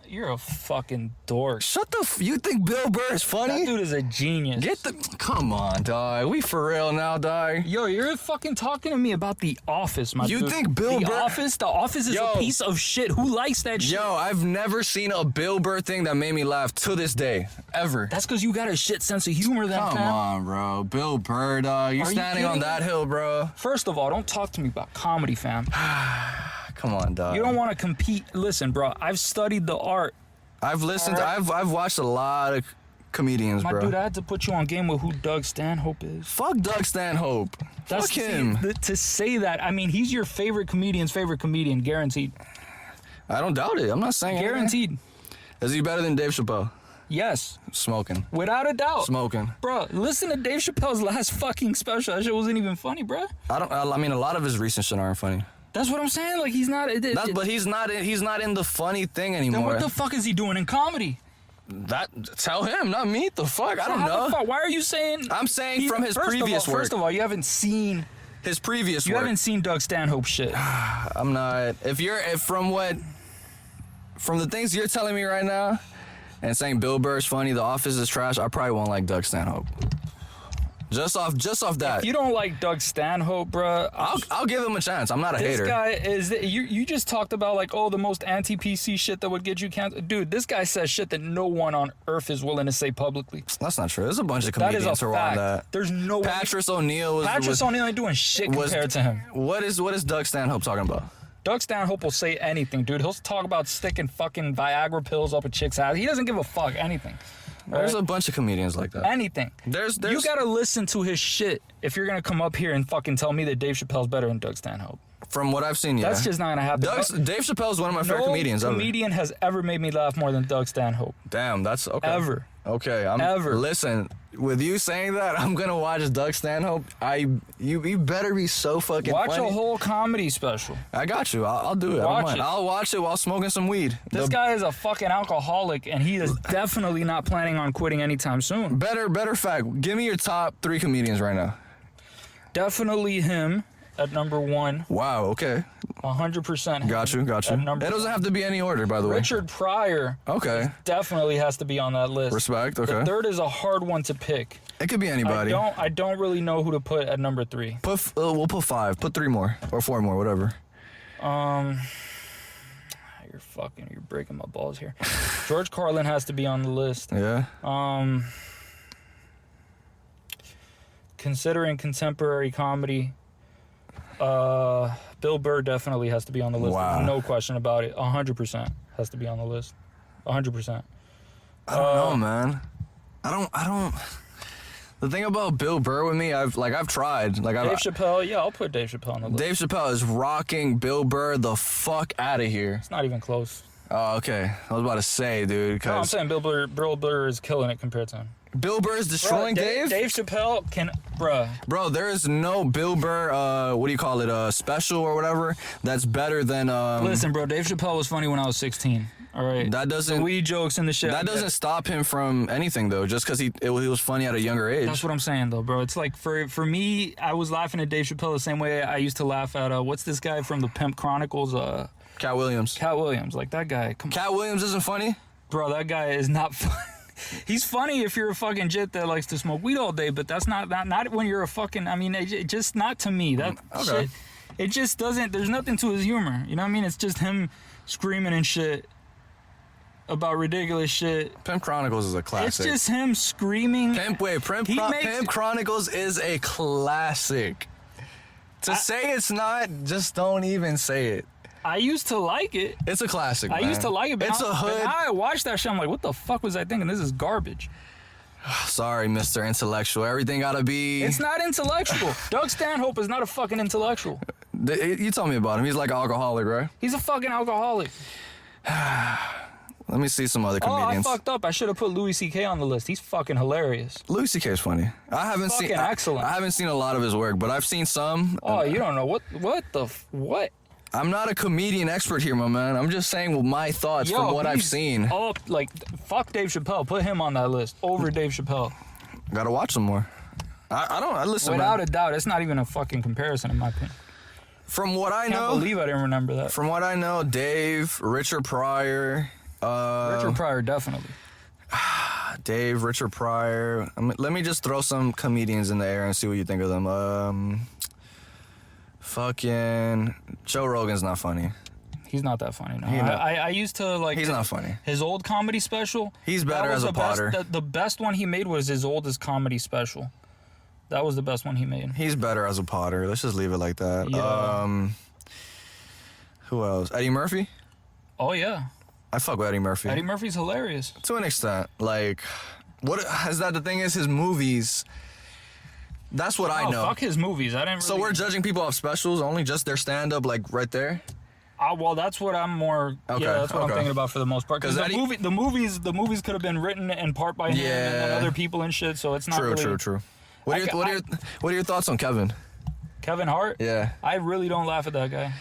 You're a fucking dork. Shut the you think Bill Burr is That funny? dude is a genius. Come on, dog. We for real now, dog. Yo, you're fucking talking to me about The Office, my You dude. think Bill The Burr- Office? The Office is Yo. a piece of shit. Who likes that shit? Yo, I've never seen a Bill Burr thing that made me laugh to this day. Ever. That's because you got a shit sense of humor, then, Come fam. on, bro. Bill Burr, dog. You Are you standing on kidding that me? hill, bro. First of all, don't talk to me about comedy, fam. Come on, dog. You don't want to compete. Listen, bro, I've studied the art. I've listened. Alright. I've watched a lot of comedians, My bro. dude, I had to put you on game with who Doug Stanhope is. Fuck Doug Stanhope. Fuck him. To say that, I mean, he's your favorite comedian's favorite comedian, guaranteed. I don't doubt it. I'm not saying anything. Guaranteed. Is he better than Dave Chappelle? Yes, Smoking. without a doubt. Smoking. Bro, listen to Dave Chappelle's last fucking special. That shit wasn't even funny, bro. I mean, a lot of his recent shit aren't funny. That's what I'm saying. Like he's not. But he's not in the funny thing then anymore. what the fuck is he doing in comedy? Tell him, not me. The fuck? I don't know. Why are you saying? I'm saying from his previous work. First of all, you haven't seen his previous work. You haven't seen Doug Stanhope shit. I'm not. From the things you're telling me right now, and saying Bill Burr's funny, The Office is trash, I probably won't like Doug Stanhope. Just off that. If you don't like Doug Stanhope, bruh, I'll give him a chance. I'm not a hater. This guy is. You just talked about like, oh, the most anti-PC shit that would get you canceled. Dude, this guy says shit that no one on earth is willing to say publicly. That's not true. There's a bunch of comedians who are on that. There's no. Patrice O'Neal ain't doing shit compared to him. What is Doug Stanhope talking about? Doug Stanhope will say anything, dude. He'll talk about sticking fucking Viagra pills up a chick's ass. He doesn't give a fuck. Anything. Right? There's a bunch of comedians like that. Anything. There's You gotta listen to his shit if you're gonna come up here and fucking tell me that Dave Chappelle's better than Doug Stanhope. From what I've seen, yeah. That's just not gonna happen. Dave Chappelle's one of my favorite comedians. No comedian has ever made me laugh more than Doug Stanhope. Damn, that's okay. Ever. Okay, Listen, with you saying that, I'm gonna watch Doug Stanhope. You better be so fucking Watch funny. a whole comedy special. I got you. I'll do it. I'll watch it while smoking some weed. This guy is a fucking alcoholic, and he is definitely not planning on quitting anytime soon. Better fact. Give me your top 3 comedians right now. Definitely him at number 1. Wow. Okay. 100%. Got you. It doesn't have to be any order, by the way. Richard Pryor. Okay. Definitely has to be on that list. Respect. Okay. The third is a hard one to pick. It could be anybody. I don't really know who to put at number 3. We'll put 5. Put 3 more or 4 more, whatever. You're breaking my balls here. George Carlin has to be on the list. Yeah. Considering contemporary comedy, Bill Burr definitely has to be on the list. Wow. No question about it. 100% has to be on the list. 100%. I don't know, man. I don't. The thing about Bill Burr with me, I've tried. Dave Chappelle, yeah, I'll put Dave Chappelle on the list. Dave Chappelle is rocking Bill Burr the fuck out of here. It's not even close. Oh, okay. I was about to say, dude. No, I'm saying Bill Burr is killing it compared to him. Bill Burr is destroying Dave? Dave Chappelle can, bruh. Bro, there is no Bill Burr, what do you call it, special or whatever, that's better than, Listen, bro, Dave Chappelle was funny when I was 16. All right. That doesn't. The weed jokes and the shit. That doesn't stop him from anything though. Just because he was funny at a younger age. That's what I'm saying though, bro. It's like for me, I was laughing at Dave Chappelle the same way I used to laugh at what's this guy from the Pimp Chronicles? Cat Williams. Like that guy. Cat Williams isn't funny. Bro, that guy is not funny. He's funny if you're a fucking jit that likes to smoke weed all day, but that's not when you're a fucking. I mean, it just not to me. That shit. It just doesn't. There's nothing to his humor. You know what I mean? It's just him screaming and shit about ridiculous shit. Pimp Chronicles is a classic. It's just him screaming. Pimp Chronicles is a classic. To say it's not, just don't even say it. I used to like it. It's a classic, man. I used to like it, but it's a hood. But now I watched that shit, I'm like, what the fuck was I thinking? This is garbage. Sorry, Mr. Intellectual. Everything gotta be... It's not intellectual. Doug Stanhope is not a fucking intellectual. You told me about him. He's like an alcoholic, right? He's a fucking alcoholic. Let me see some other comedians. Oh, I fucked up. I should have put Louis C.K. on the list. He's fucking hilarious. Louis C.K. is funny. Excellent. I haven't seen a lot of his work, but I've seen some. Oh, you don't know what? I'm not a comedian expert here, my man. I'm just saying my thoughts from what I've seen. Oh, like fuck Dave Chappelle. Put him on that list over Dave Chappelle. Gotta watch some more. I listen. Without a doubt, it's not even a fucking comparison in my opinion. From what I know, I can't believe I didn't remember that. From what I know, Dave, Richard Pryor. Richard Pryor, definitely. Dave, Richard Pryor. Let me just throw some comedians in the air and see what you think of them. Fucking Joe Rogan's not funny. He's not that funny. No, I used to like. He's not funny. His old comedy special. He's better as a potter. The best one he made was his oldest comedy special. That was the best one he made. He's better as a potter. Let's just leave it like that. Yeah. Who else? Eddie Murphy? Oh yeah. I fuck with Eddie Murphy. Eddie Murphy's hilarious. To an extent. Like, what is that? The thing is, his movies. That's what I know. Fuck his movies. I didn't really... So we're judging people off specials, only just their stand-up, like, right there? Well, that's what I'm more... Okay, yeah, that's what I'm thinking about for the most part. Because the movies could have been written in part by him and other people and shit, so it's not True. What are your thoughts on Kevin? Kevin Hart? Yeah. I really don't laugh at that guy.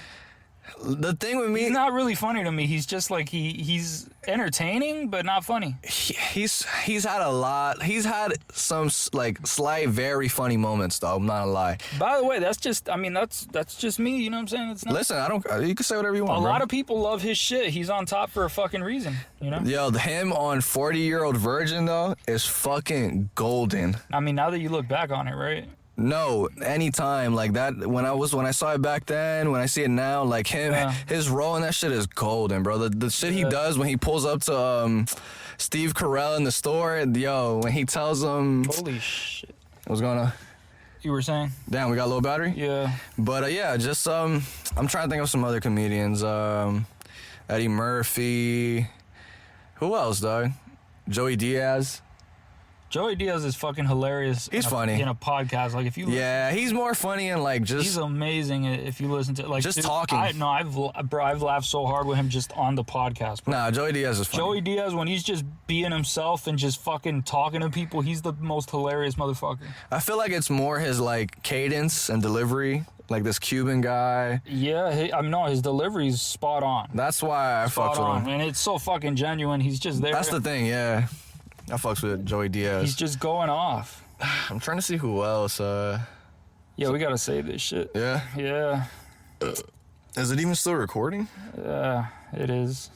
The thing with me, He's not really funny to me. He's just like he's entertaining, but not funny. he's had a lot. He's had some like slight, very funny moments, though. I'm not gonna lie. By the way, that's just me. You know what I'm saying? It's not. Listen, I don't. You can say whatever you want. A bro. lot of people love his shit. He's on top for a fucking reason. You know? Yo, him on 40-Year-Old Virgin though is fucking golden. I mean, now that you look back on it, right? No, anytime like that. When I saw it back then, when I see it now, like him, his role in that shit is golden, bro. The shit he does when he pulls up to Steve Carell in the store, yo, when he tells him, Holy shit! what's going on? You were saying? Damn, we got a low battery. Yeah. But yeah, just I'm trying to think of some other comedians. Eddie Murphy. Who else, dog? Joey Diaz. Joey Diaz is fucking hilarious. He's funny in a podcast. Like if you, yeah, he's more funny and like just. he's amazing if you listen to like just talking. I've laughed so hard with him just on the podcast. Bro. Nah, Joey Diaz is funny. Joey Diaz, when he's just being himself and just fucking talking to people, he's the most hilarious motherfucker. I feel like it's more his like cadence and delivery, like this Cuban guy. Yeah, no, his delivery's spot on. That's why I fucks with him. And it's so fucking genuine. He's just there. That's the thing, yeah. I fucks with Joey Diaz. He's just going off. I'm trying to see who else. Yeah, we gotta save this shit. Yeah. Yeah. Is it even still recording? Yeah, it is.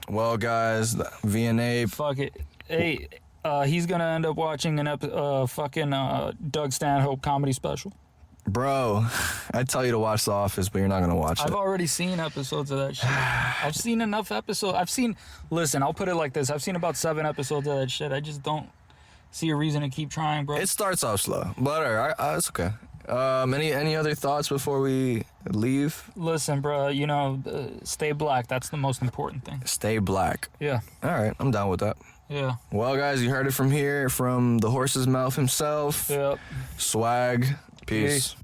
Well, guys, N APE. Fuck it. Hey, he's gonna end up watching fucking Doug Stanhope comedy special. Bro, I tell you to watch The Office, but you're not gonna watch it. I've already seen episodes of that shit. I've seen enough episodes. Listen, I'll put it like this. I've seen about 7 episodes of that shit. I just don't see a reason to keep trying, bro. It starts off slow, but alright, it's okay. Any other thoughts before we leave? Listen, bro, stay black. That's the most important thing. Stay black. Yeah. Alright, I'm down with that. Yeah. Well, guys, you heard it from here, from the horse's mouth himself. Yep. Swag. Peace.